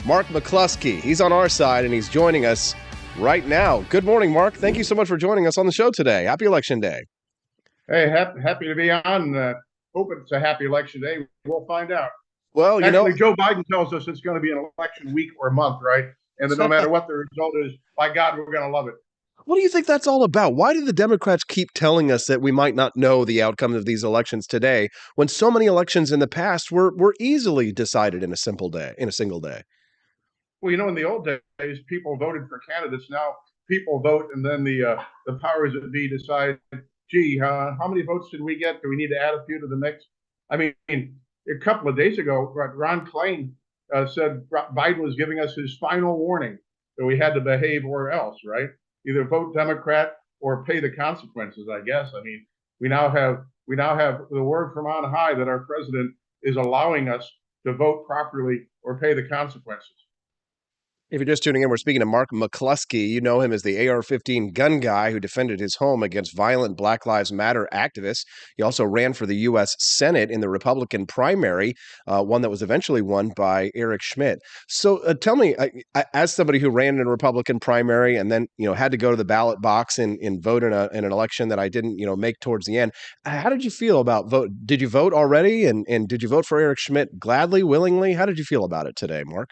Mark McCloskey, he's on our side, and he's joining us right now. Good morning, Mark. Thank you so much for joining us on the show today. Happy Election Day. Hey, happy to be on. Hope it's a happy Election Day. We'll find out. Well, Actually, Joe Biden tells us it's going to be an election week or month, right? And that no matter what the result is, by God, we're going to love it. What do you think that's all about? Why do the Democrats keep telling us that we might not know the outcome of these elections today when so many elections in the past were easily decided in a single day? Well, you know, in the old days, people voted for candidates. Now people vote, and then the powers that be decide, gee, how many votes did we get? Do we need to add a few to the mix? I mean, a couple of days ago, Ron Klain said Biden was giving us his final warning that we had to behave or else, right? Either vote Democrat or pay the consequences, I guess. I mean, we now have the word from on high that our president is allowing us to vote properly or pay the consequences. If you're just tuning in, we're speaking to Mark McCloskey. You know him as the AR-15 gun guy who defended his home against violent Black Lives Matter activists. He also ran for the U.S. Senate in the Republican primary, one that was eventually won by Eric Schmidt. So tell me, as somebody who ran in a Republican primary and then had to go to the ballot box and vote in an election that I didn't make towards the end, how did you feel about vote? Did you vote already, and did you vote for Eric Schmidt gladly, willingly? How did you feel about it today, Mark?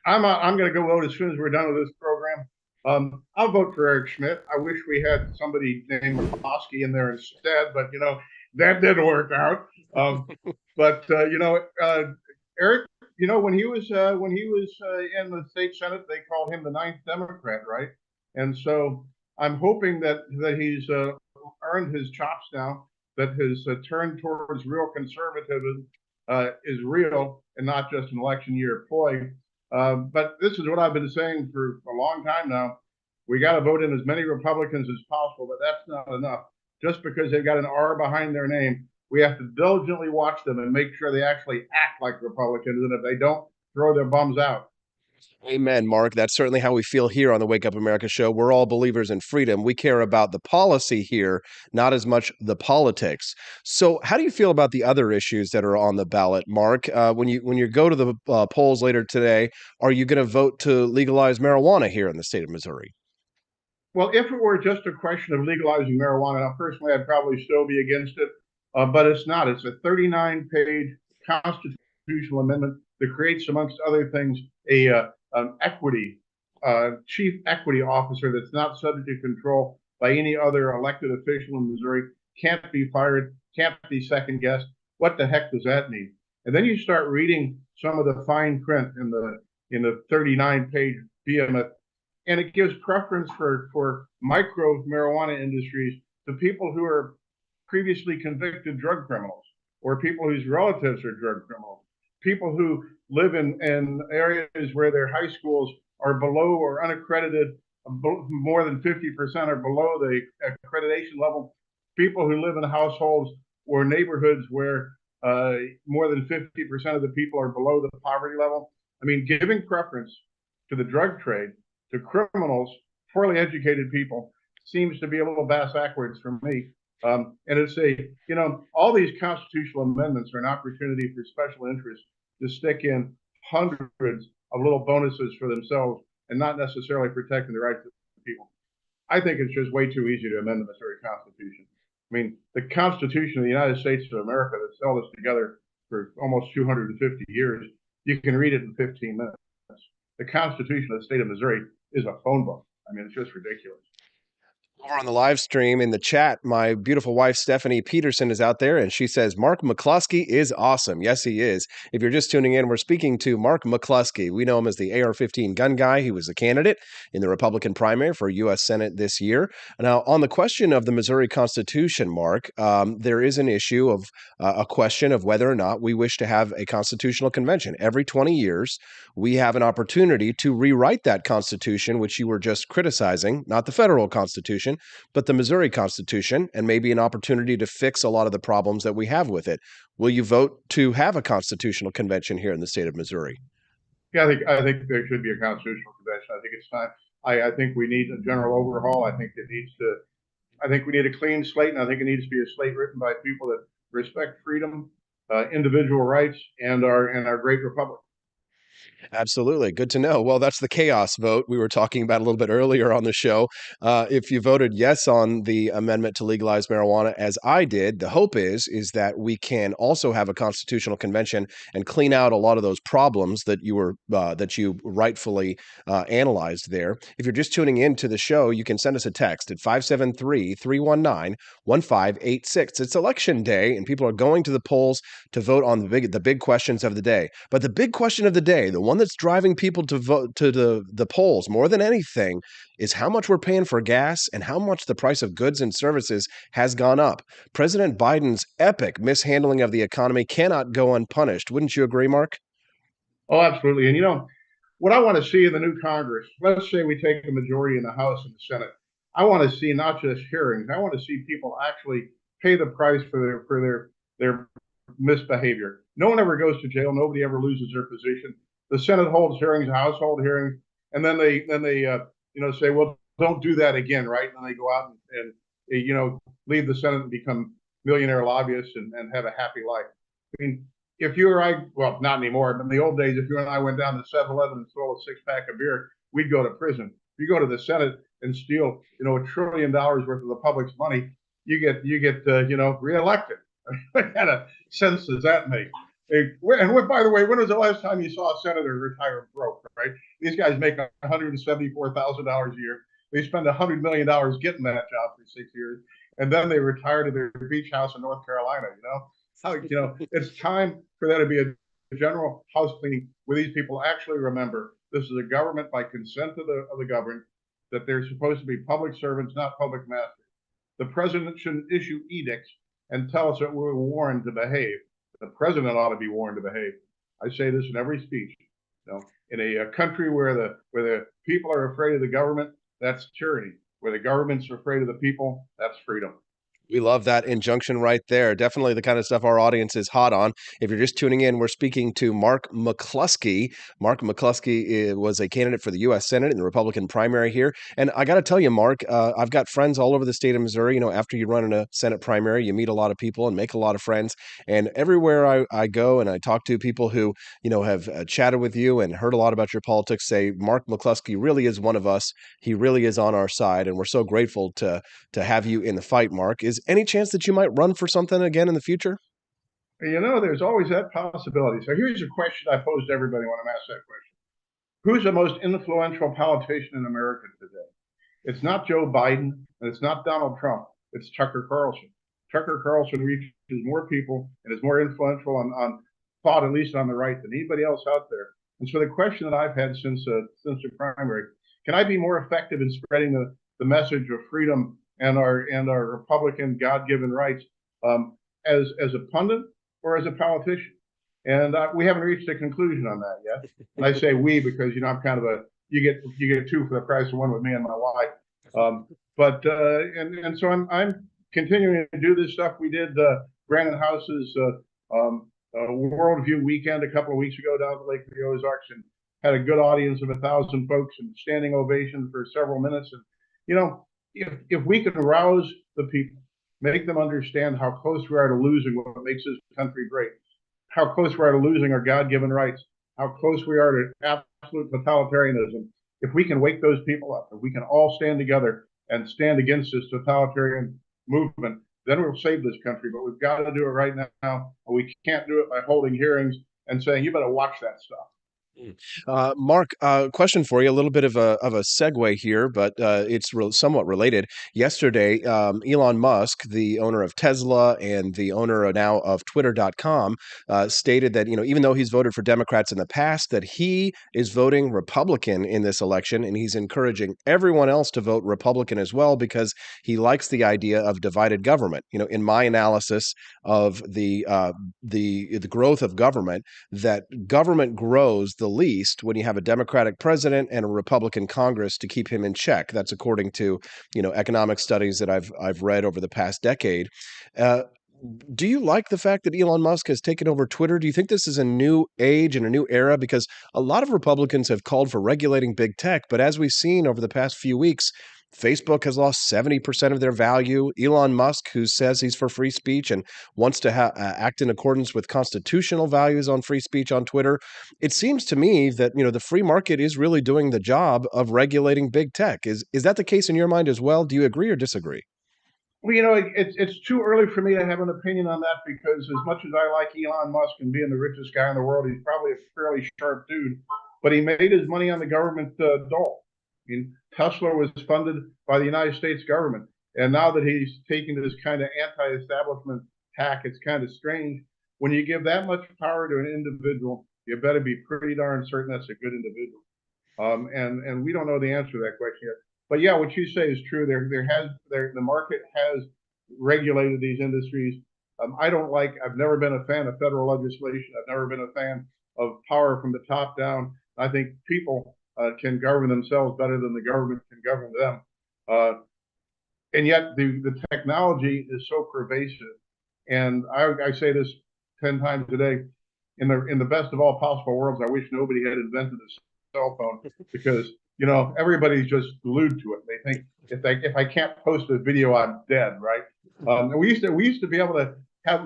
I'm going to go vote as soon as we're done with this program. I'll vote for Eric Schmidt. I wish we had somebody named McCloskey in there instead, but that didn't work out. Eric, when he was in the state Senate, they called him the ninth Democrat, right? And so I'm hoping that he's earned his chops now, that his turn towards real conservatism is real and not just an election year ploy. But this is what I've been saying for a long time now. We got to vote in as many Republicans as possible, but that's not enough. Just because they've got an R behind their name, we have to diligently watch them and make sure they actually act like Republicans. And if they don't, throw their bums out. Amen, Mark. That's certainly how we feel here on the Wake Up America show. We're all believers in freedom. We care about the policy here, not as much the politics. So, how do you feel about the other issues that are on the ballot, Mark? When you go to the polls later today, are you going to vote to legalize marijuana here in the state of Missouri? Well, if it were just a question of legalizing marijuana, now personally, I'd probably still be against it, but it's not. It's a 39-page constitutional amendment that creates, amongst other things, an equity chief equity officer that's not subject to control by any other elected official in Missouri, can't be fired, can't be second guessed. What the heck does that mean? And then you start reading some of the fine print in the 39-page behemoth, and it gives preference for micro marijuana industries to people who are previously convicted drug criminals, or people whose relatives are drug criminals, people who live in areas where their high schools are below or unaccredited, more than 50% are below the accreditation level, people who live in households or neighborhoods where more than 50% of the people are below the poverty level. I mean, giving preference to the drug trade, to criminals, poorly educated people, seems to be a little bass backwards for me. And it's all these constitutional amendments are an opportunity for special interests to stick in hundreds of little bonuses for themselves and not necessarily protecting the rights of the people. I think it's just way too easy to amend the Missouri Constitution. I mean, the Constitution of the United States of America that's held us together for almost 250 years, you can read it in 15 minutes. The Constitution of the state of Missouri is a phone book. I mean, it's just ridiculous. Over on the live stream in the chat, my beautiful wife, Stephanie Peterson, is out there, and she says, Mark McCloskey is awesome. Yes, he is. If you're just tuning in, we're speaking to Mark McCloskey. We know him as the AR-15 gun guy. He was a candidate in the Republican primary for U.S. Senate this year. Now, on the question of the Missouri Constitution, Mark, there is an issue of a question of whether or not we wish to have a constitutional convention. Every 20 years, we have an opportunity to rewrite that Constitution, which you were just criticizing, not the federal Constitution, but the Missouri Constitution, and maybe an opportunity to fix a lot of the problems that we have with it. Will you vote to have a constitutional convention here in the state of Missouri? Yeah, I think there should be a constitutional convention. I think it's time. I think we need a general overhaul. I think we need a clean slate, and I think it needs to be a slate written by people that respect freedom, individual rights, and our great republic. Absolutely. Good to know. Well, that's the chaos vote we were talking about a little bit earlier on the show. If you voted yes on the amendment to legalize marijuana, as I did, the hope is that we can also have a constitutional convention and clean out a lot of those problems that you rightfully analyzed there. If you're just tuning into the show, you can send us a text at 573-319-1586. It's election day, and people are going to the polls to vote on the big questions of the day. But the big question of the day, the one that's driving people to vote to the polls more than anything, is how much we're paying for gas and how much the price of goods and services has gone up. President Biden's epic mishandling of the economy cannot go unpunished. Wouldn't you agree, Mark? Oh, absolutely. And what I want to see in the new Congress, let's say we take a majority in the House and the Senate, I want to see not just hearings, I want to see people actually pay the price for their misbehavior. No one ever goes to jail. Nobody ever loses their position. The Senate holds hearings, the House holds hearings, and then they say, well, don't do that again, right? And they go out and leave the Senate and become millionaire lobbyists and have a happy life. I mean, if you or I, well, not anymore, but in the old days, if you and I went down to 7-Eleven and stole a 6-pack of beer, we'd go to prison. If you go to the Senate and steal, $1 trillion worth of the public's money, you get reelected. What kind of sense does that make? And by the way, when was the last time you saw a senator retire broke, right? These guys make $174,000 a year. They spend $100 million getting that job for 6 years, and then they retire to their beach house in North Carolina. It's time for there to be a general house cleaning where these people actually remember this is a government by consent of the governed, that they're supposed to be public servants, not public masters. The president shouldn't issue edicts and tell us that we're warned to behave. The president ought to be warned to behave. I say this in every speech. In a country where the people are afraid of the government, that's tyranny. Where the government's afraid of the people, that's freedom. We love that injunction right there. Definitely the kind of stuff our audience is hot on. If you're just tuning in, we're speaking to Mark McCloskey. Mark McCloskey was a candidate for the U.S. Senate in the Republican primary here. And I got to tell you, Mark, I've got friends all over the state of Missouri. You know, after you run in a Senate primary, you meet a lot of people and make a lot of friends. And everywhere I go and I talk to people who, you know, have chatted with you and heard a lot about your politics say, Mark McCloskey really is one of us. He really is on our side. And we're so grateful to have you in the fight, Mark. Is any chance that you might run for something again in the future? You know, there's always that possibility. So here's a question I pose to everybody when I'm asked that question. Who's the most influential politician in America today? It's not Joe Biden, and it's not Donald Trump. It's Tucker Carlson. Tucker Carlson reaches more people and is more influential on thought, at least on the right, than anybody else out there. And so the question that I've had since the primary, can I be more effective in spreading the message of freedom and our Republican God-given rights as a pundit or as a politician? And we haven't reached a conclusion on that yet. And I say we because, you know, I'm kind of you get two for the price of one with me and my wife. And so I'm continuing to do this stuff. We did Brandon House's Worldview weekend a couple of weeks ago down at Lake of the Ozarks and had a good audience of 1,000 folks and standing ovation for several minutes. And, you know, if we can rouse the people, make them understand how close we are to losing what makes this country great, how close we are to losing our God-given rights, how close we are to absolute totalitarianism. If we can wake those people up, if we can all stand together and stand against this totalitarian movement, then we'll save this country. But we've got to do it right now. We can't do it by holding hearings and saying, you better watch that stuff. Mark, question for you, a little bit of a segue here, but it's somewhat related. Yesterday, Elon Musk, the owner of Tesla and the owner now of Twitter.com, stated that, you know, even though he's voted for Democrats in the past, that he is voting Republican in this election, and he's encouraging everyone else to vote Republican as well because he likes the idea of divided government. You know, in my analysis of the growth of government, that government grows the least when you have a Democratic president and a Republican Congress to keep him in check. That's according to, you know, economic studies that I've read over the past decade. Do you like the fact that Elon Musk has taken over Twitter? Do you think this is a new age and a new era? Because a lot of Republicans have called for regulating big tech, but as we've seen over the past few weeks, Facebook has lost 70% of their value. Elon Musk, who says he's for free speech and wants to act in accordance with constitutional values on free speech on Twitter. It seems to me that, you know, the free market is really doing the job of regulating big tech. Is that the case in your mind as well? Do you agree or disagree? Well, you know, it's too early for me to have an opinion on that because as much as I like Elon Musk and being the richest guy in the world, he's probably a fairly sharp dude, but he made his money on the government dole. I mean, Tesla was funded by the United States government. And now that he's taking this kind of anti-establishment tack, it's kind of strange. When you give that much power to an individual, you better be pretty darn certain that's a good individual. And we don't know the answer to that question yet. But yeah, what you say is true. The market has regulated these industries. I've never been a fan of federal legislation. I've never been a fan of power from the top down. I think people can govern themselves better than the government can govern them. And yet the technology is so pervasive. And I say this 10 times a day, in the best of all possible worlds, I wish nobody had invented a cell phone because, you know, everybody's just glued to it. They think if I can't post a video, I'm dead, right? And we used to be able to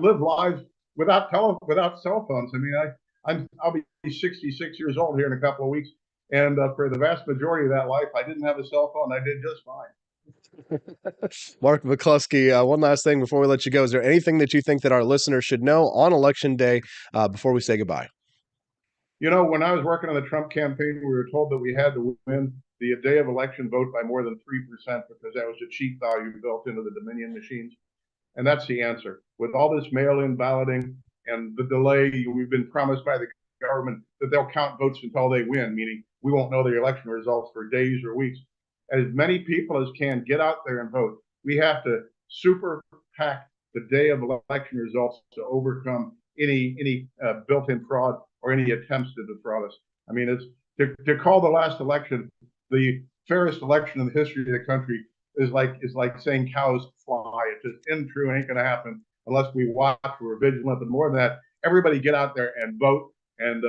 live lives without cell phones. I mean, I'll be 66 years old here in a couple of weeks. And for the vast majority of that life, I didn't have a cell phone. I did just fine. Mark McCloskey, one last thing before we let you go. Is there anything that you think that our listeners should know on Election Day before we say goodbye? You know, when I was working on the Trump campaign, we were told that we had to win the day of election vote by more than 3% because that was a cheat value built into the Dominion machines. And that's the answer. With all this mail-in balloting and the delay, we've been promised by the government that they'll count votes until they win, meaning we won't know the election results for days or weeks. As many people as can get out there and vote. We have to super PAC the day of election results to overcome any built-in fraud or any attempts to defraud us. I mean, it's to call the last election the fairest election in the history of the country is like saying cows fly. It's just untrue, ain't gonna happen unless we watch, we're vigilant. But more than that, everybody get out there and vote, and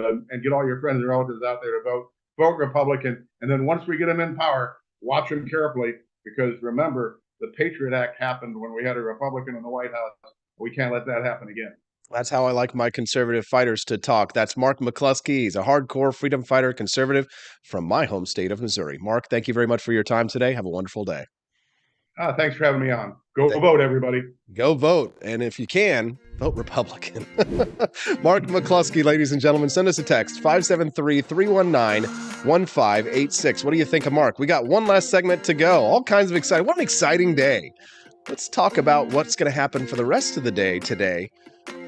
get all your friends and relatives out there to vote. Vote Republican, and then once we get them in power, watch them carefully, because remember, the Patriot Act happened when we had a Republican in the White House. We can't let that happen again. That's how I like my conservative fighters to talk. That's Mark McCloskey. He's a hardcore freedom fighter, conservative from my home state of Missouri. Mark, thank you very much for your time today. Have a wonderful day. Thanks for having me on. Go vote, everybody. Go vote. And if you can, vote Republican. Mark McCloskey, ladies and gentlemen, send us a text, 573-319-1586. What do you think of Mark? We got one last segment to go. All kinds of exciting. What an exciting day. Let's talk about what's going to happen for the rest of the day today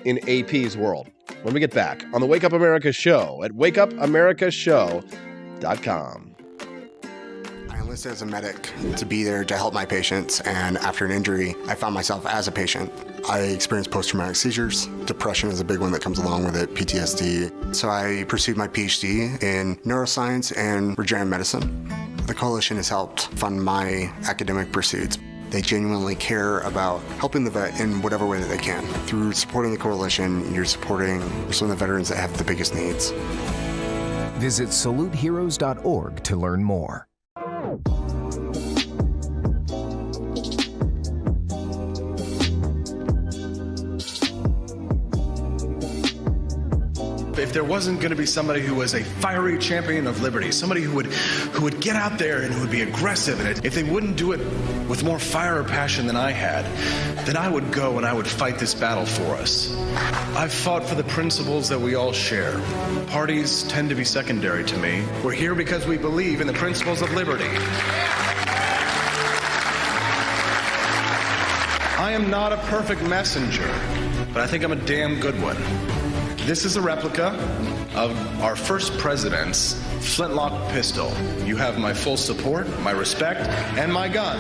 in AP's world when we get back on the Wake Up America show at wakeupamericashow.com. I enlisted as a medic to be there to help my patients, and after an injury, I found myself as a patient. I experienced post-traumatic seizures. Depression is a big one that comes along with it, PTSD. So I pursued my PhD in neuroscience and regenerative medicine. The coalition has helped fund my academic pursuits. They genuinely care about helping the vet in whatever way that they can. Through supporting the coalition, you're supporting some of the veterans that have the biggest needs. Visit saluteheroes.org to learn more. If there wasn't going to be somebody who was a fiery champion of liberty, somebody who would get out there and who would be aggressive, and if they wouldn't do it with more fire or passion than I had, then I would go and I would fight this battle for us. I've fought for the principles that we all share. Parties tend to be secondary to me. We're here because we believe in the principles of liberty. I am not a perfect messenger, but I think I'm a damn good one. This is a replica of our first president's flintlock pistol. You have my full support, my respect, and my gun.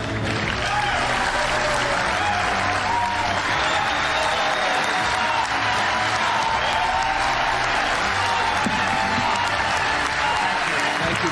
Thank you.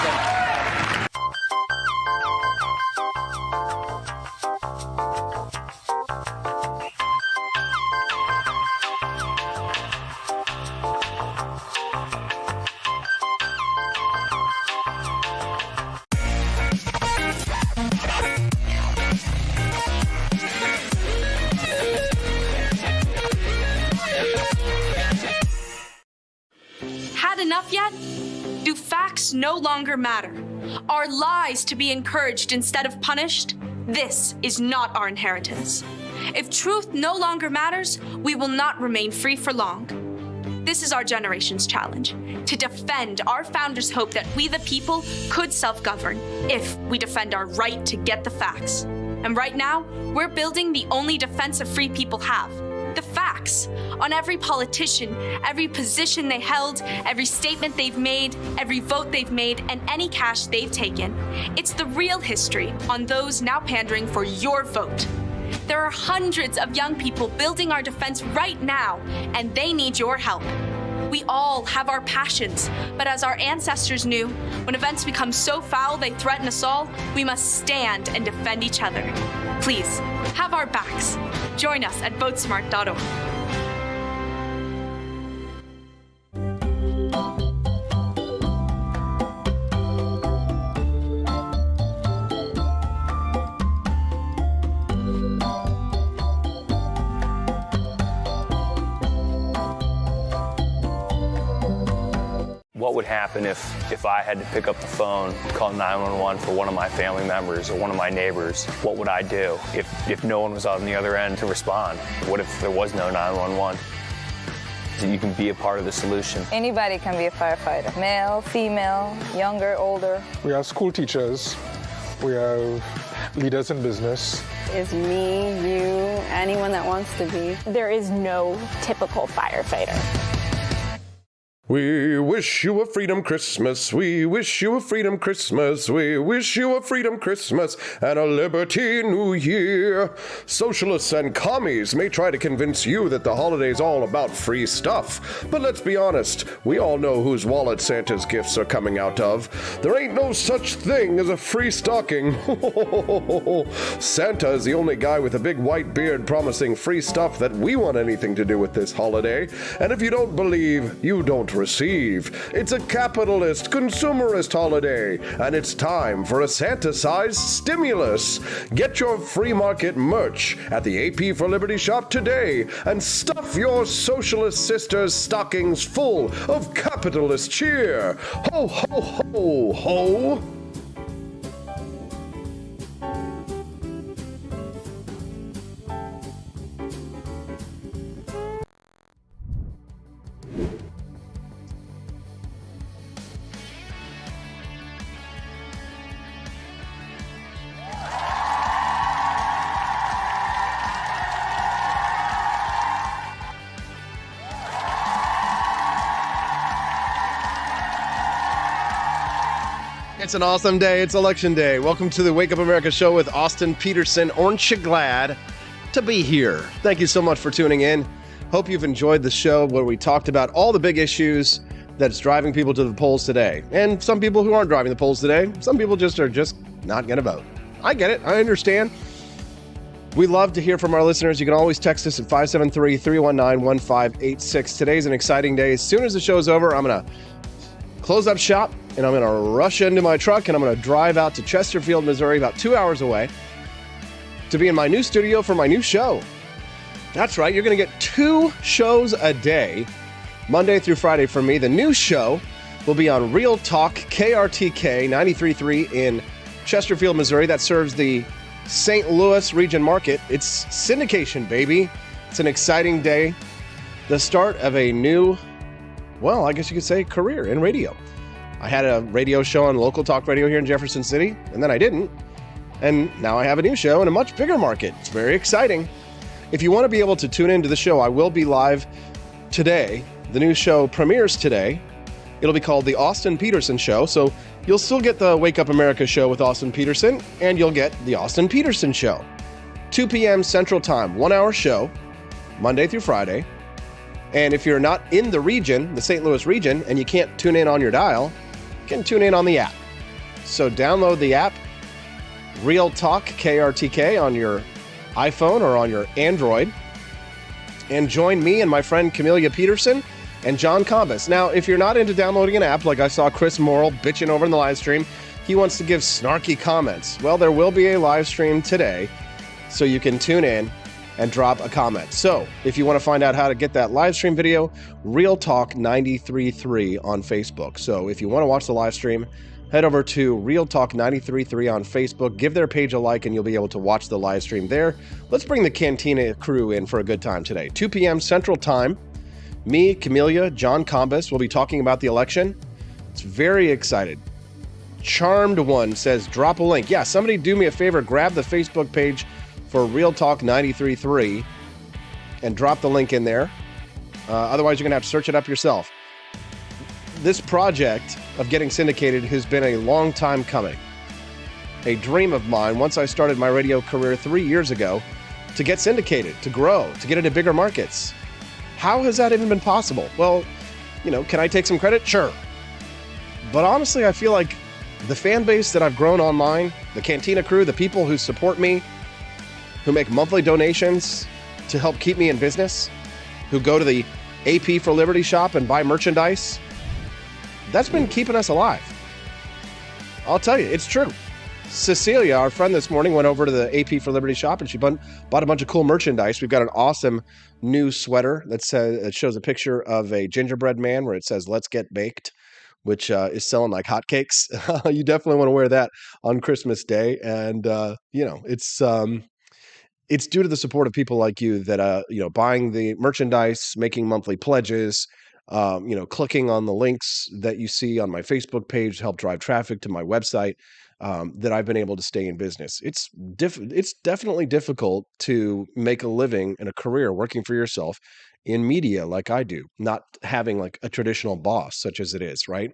Had enough yet? Do facts no longer matter? Are lies to be encouraged instead of punished? This is not our inheritance. If truth no longer matters, we will not remain free for long. This is our generation's challenge, to defend our founders' hope that we the people could self-govern if we defend our right to get the facts. And right now, we're building the only defense of free people have, the facts on every politician, every position they held, every statement they've made, every vote they've made, and any cash they've taken. It's the real history on those now pandering for your vote. There are hundreds of young people building our defense right now, and they need your help. We all have our passions, but as our ancestors knew, when events become so foul they threaten us all, we must stand and defend each other. Please, have our backs. Join us at votesmart.org. What would happen if I had to pick up the phone, call 911 for one of my family members or one of my neighbors? What would I do if no one was on the other end to respond? What if there was no 911? You can be a part of the solution. Anybody can be a firefighter. Male, female, younger, older. We have school teachers. We have leaders in business. Is me, you, anyone that wants to be. There is no typical firefighter. We wish you a freedom Christmas. We wish you a freedom Christmas. We wish you a freedom Christmas and a liberty New Year. Socialists and commies may try to convince you that the holiday's all about free stuff, but let's be honest, we all know whose wallet Santa's gifts are coming out of. There ain't no such thing as a free stocking. Santa is the only guy with a big white beard promising free stuff that we want anything to do with this holiday, and if you don't believe, you don't receive. It's a capitalist, consumerist holiday, and it's time for a Santa-sized stimulus. Get your free market merch at the AP for Liberty shop today and stuff your socialist sisters' stockings full of capitalist cheer. Ho, ho, ho, ho! It's an awesome day. It's election day. Welcome to the Wake Up America show with Austin Peterson. Aren't you glad to be here? Thank you so much for tuning in. Hope you've enjoyed the show where we talked about all the big issues that's driving people to the polls today. And some people who aren't driving the polls today, some people just are just not going to vote. I get it. I understand. We love to hear from our listeners. You can always text us at 573-319-1586. Today's an exciting day. As soon as the show's over, I'm going to close up shop and I'm going to rush into my truck and I'm going to drive out to Chesterfield, Missouri, about 2 hours away to be in my new studio for my new show. That's right. You're going to get 2 shows a day, Monday through Friday from me. The new show will be on Real Talk KRTK 93.3 in Chesterfield, Missouri. That serves the St. Louis region market. It's syndication, baby. It's an exciting day. The start of a new, well, I guess you could say, career in radio. I had a radio show on local talk radio here in Jefferson City, and then I didn't. And now I have a new show in a much bigger market. It's very exciting. If you want to be able to tune into the show, I will be live today. The new show premieres today. It'll be called The Austin Peterson Show. So you'll still get the Wake Up America show with Austin Peterson, and you'll get The Austin Peterson Show. 2 p.m. Central Time, 1 hour show, Monday through Friday. And if you're not in the region, the St. Louis region, and you can't tune in on your dial, you can tune in on the app. So download the app, Real Talk KRTK on your iPhone or on your Android, and join me and my friend Camellia Peterson and John Combis. Now, if you're not into downloading an app, like I saw Chris Morrill bitching over in the live stream, he wants to give snarky comments. Well, there will be a live stream today, so you can tune in and drop a comment. So if you want to find out how to get that live stream video, Real Talk 93.3 on Facebook. So if you want to watch the live stream, head over to Real Talk 93.3 on Facebook, give their page a like, and you'll be able to watch the live stream there. Let's bring the Cantina crew in for a good time today. 2 p.m. Central Time. Me, Camellia, John Combis will be talking about the election. It's very excited. Charmed One says, drop a link. Yeah, somebody do me a favor, grab the Facebook page for Real Talk 93.3 and drop the link in there. Otherwise, you're going to have to search it up yourself. This project of getting syndicated has been a long time coming. A dream of mine, once I started my radio career 3 years ago, to get syndicated, to grow, to get into bigger markets. How has that even been possible? Well, can I take some credit? Sure. But honestly, I feel like the fan base that I've grown online, the Cantina crew, the people who support me, who make monthly donations to help keep me in business, who go to the AP for Liberty shop and buy merchandise, that's been keeping us alive. I'll tell you, it's true. Cecilia, our friend this morning, went over to the AP for Liberty shop and she bought a bunch of cool merchandise. We've got an awesome new sweater that shows a picture of a gingerbread man where it says, "Let's get baked," which is selling like hotcakes. You definitely want to wear that on Christmas Day. And, it's due to the support of people like you that, buying the merchandise, making monthly pledges, clicking on the links that you see on my Facebook page to help drive traffic to my website, that I've been able to stay in business. It's definitely difficult to make a living and a career working for yourself in media like I do, not having like a traditional boss such as it is, right?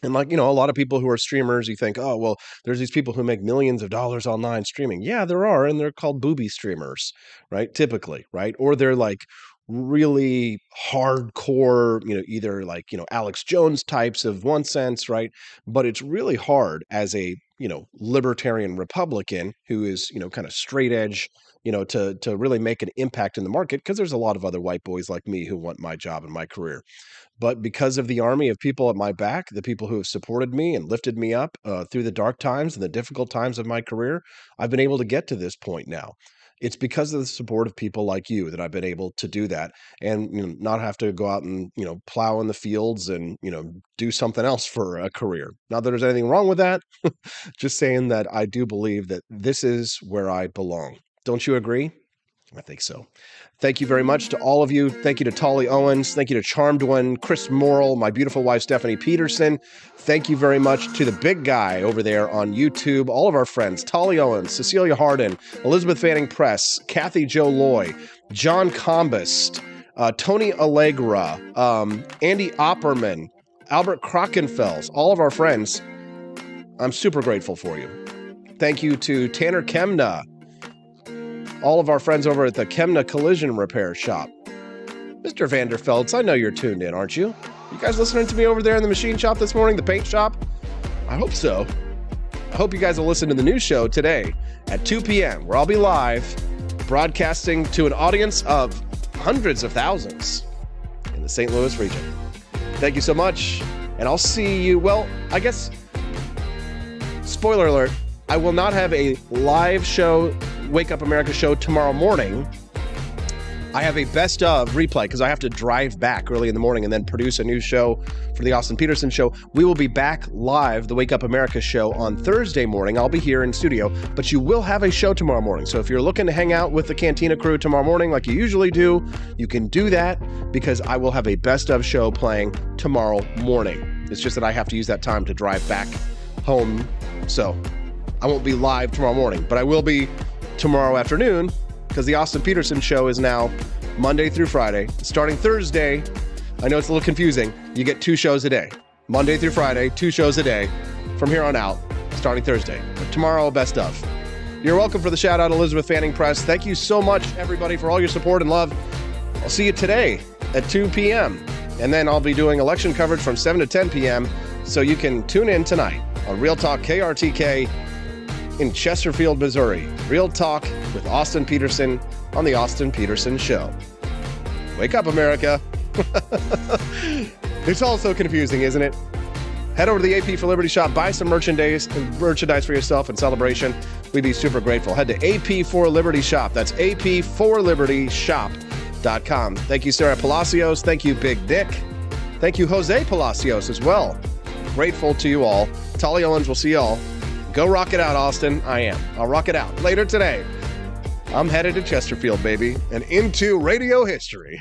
And like, a lot of people who are streamers, you think, oh, well, there's these people who make millions of dollars online streaming. Yeah, there are, and they're called booby streamers, right? Typically, right? Or they're like really hardcore, either like, Alex Jones types of one sense, right? But it's really hard as a, libertarian Republican who is, kind of straight edge, to really make an impact in the market, because there's a lot of other white boys like me who want my job and my career. But because of the army of people at my back, the people who have supported me and lifted me up through the dark times and the difficult times of my career, I've been able to get to this point now. It's because of the support of people like you that I've been able to do that and not have to go out and, plow in the fields and, do something else for a career. Not that there's anything wrong with that. Just saying that I do believe that this is where I belong. Don't you agree? I think so. Thank you very much to all of you. Thank you to Tolly Owens. Thank you to Charmed One, Chris Morrill, my beautiful wife, Stephanie Peterson. Thank you very much to the big guy over there on YouTube, all of our friends, Tolly Owens, Cecilia Harden, Elizabeth Fanning Press, Kathy Jo Loy, John Combest, Tony Allegra, Andy Opperman, Albert Krockenfels, all of our friends. I'm super grateful for you. Thank you to Tanner Kemna, all of our friends over at the Kemna Collision Repair Shop. Mr. Vanderfelds, I know you're tuned in, aren't you? You guys listening to me over there in the machine shop this morning, the paint shop? I hope so. I hope you guys will listen to the new show today at 2 p.m., where I'll be live broadcasting to an audience of hundreds of thousands in the St. Louis region. Thank you so much, and I'll see you, well, I guess, spoiler alert, I will not have a live show, Wake Up America show tomorrow morning. I have a best of replay because I have to drive back early in the morning and then produce a new show for the Austin Peterson show. We will be back live, the Wake Up America show, on Thursday morning. I'll be here in studio, but you will have a show tomorrow morning. So if you're looking to hang out with the Cantina crew tomorrow morning like you usually do, you can do that because I will have a best of show playing tomorrow morning. It's just that I have to use that time to drive back home. So I won't be live tomorrow morning, but I will be tomorrow afternoon, because the Austin Peterson show is now Monday through Friday. Starting Thursday, I know it's a little confusing. You get 2 shows a day. Monday through Friday, 2 shows a day from here on out, starting Thursday. But tomorrow, best of. You're welcome for the shout out, Elizabeth Fanning Press. Thank you so much, everybody, for all your support and love. I'll see you today at 2 p.m. And then I'll be doing election coverage from 7 to 10 p.m. So you can tune in tonight on Real Talk KRTK in Chesterfield, Missouri. Real Talk with Austin Peterson on the Austin Peterson Show. Wake up, America. It's all so confusing, isn't it? Head over to the AP for Liberty shop, buy some merchandise for yourself in celebration. We'd be super grateful. Head to AP for Liberty shop. That's AP4LibertyShop.com. Thank you, Sarah Palacios. Thank you, Big Nick. Thank you, Jose Palacios, as well. Grateful to you all. Tolly Owens, we'll see y'all. Go rock it out, Austin. I am. I'll rock it out later today. I'm headed to Chesterfield, baby, and into radio history.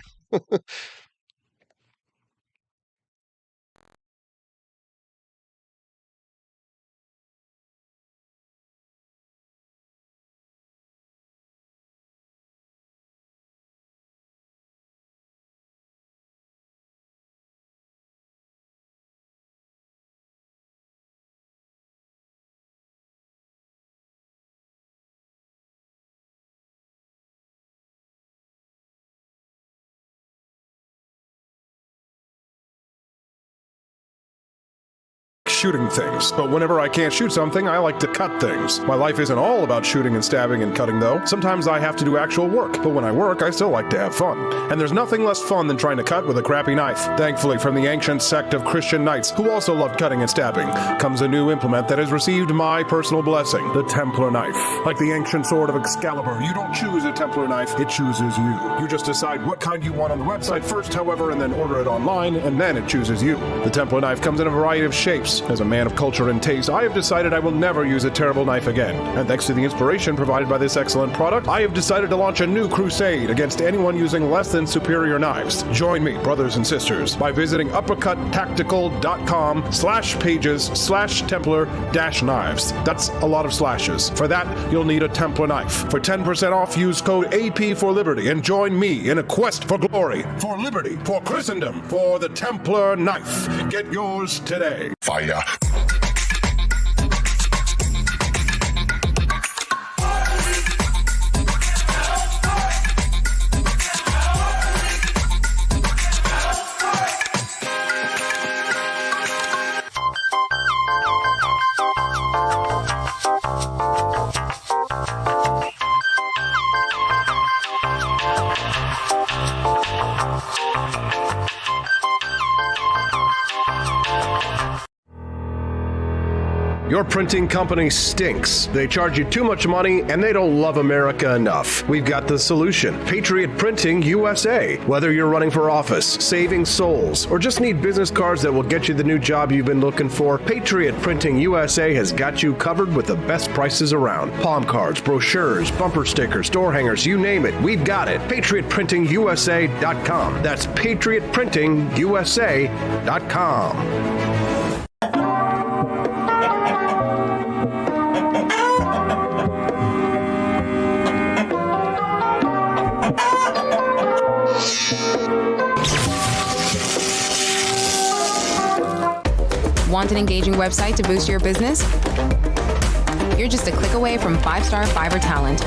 Shooting things, but whenever I can't shoot something, I like to cut things. My life isn't all about shooting and stabbing and cutting, though. Sometimes I have to do actual work, but when I work, I still like to have fun. And there's nothing less fun than trying to cut with a crappy knife. Thankfully, from the ancient sect of Christian knights, who also loved cutting and stabbing, comes a new implement that has received my personal blessing, the Templar knife. Like the ancient sword of Excalibur, you don't choose a Templar knife, it chooses you. You just decide what kind you want on the website first, however, and then order it online, and then it chooses you. The Templar knife comes in a variety of shapes, As a man of culture and taste, I have decided I will never use a terrible knife again. And thanks to the inspiration provided by this excellent product, I have decided to launch a new crusade against anyone using less than superior knives. Join me, brothers and sisters, by visiting uppercuttactical.com/pages/Templar-knives. That's a lot of slashes. For that, you'll need a Templar knife. For 10% off, use code AP for Liberty and join me in a quest for glory, for liberty, for Christendom, for the Templar knife. Get yours today. Fire. Your printing company stinks. They charge you too much money and they don't love America enough. We've got the solution. Patriot Printing USA. Whether you're running for office, saving souls, or just need business cards that will get you the new job you've been looking for, Patriot Printing USA has got you covered with the best prices around. Palm cards, brochures, bumper stickers, door hangers, you name it, we've got it. PatriotPrintingUSA.com. That's PatriotPrintingUSA.com. Want an engaging website to boost your business? You're just a click away from 5-star Fiverr talent.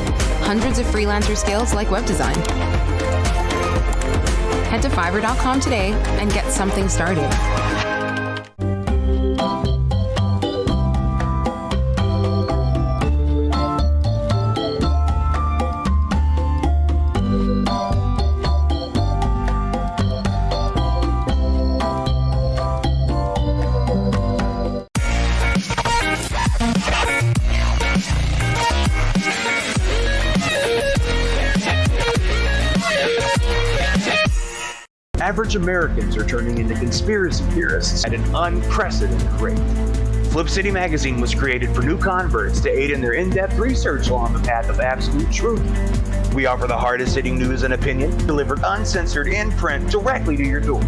Hundreds of freelancer skills like web design. Head to Fiverr.com today and get something started. Average Americans are turning into conspiracy theorists at an unprecedented rate. Flip City Magazine was created for new converts to aid in their in-depth research along the path of absolute truth. We offer the hardest-hitting news and opinion delivered uncensored in print directly to your door.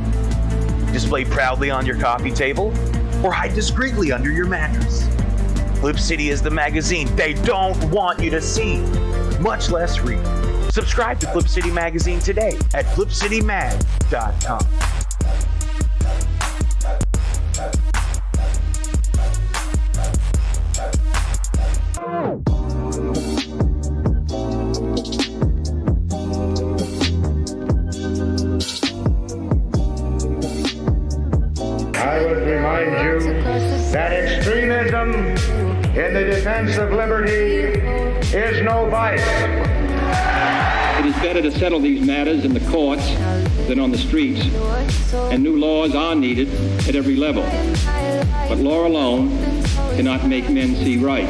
Display proudly on your coffee table or hide discreetly under your mattress. Flip City is the magazine they don't want you to see, much less read. Subscribe to Flip City Magazine today at flipcitymag.com. I would remind you that extremism in the defense of liberty is no vice. It is better to settle these matters in the courts than on the streets, and new laws are needed at every level. But law alone cannot make men see right.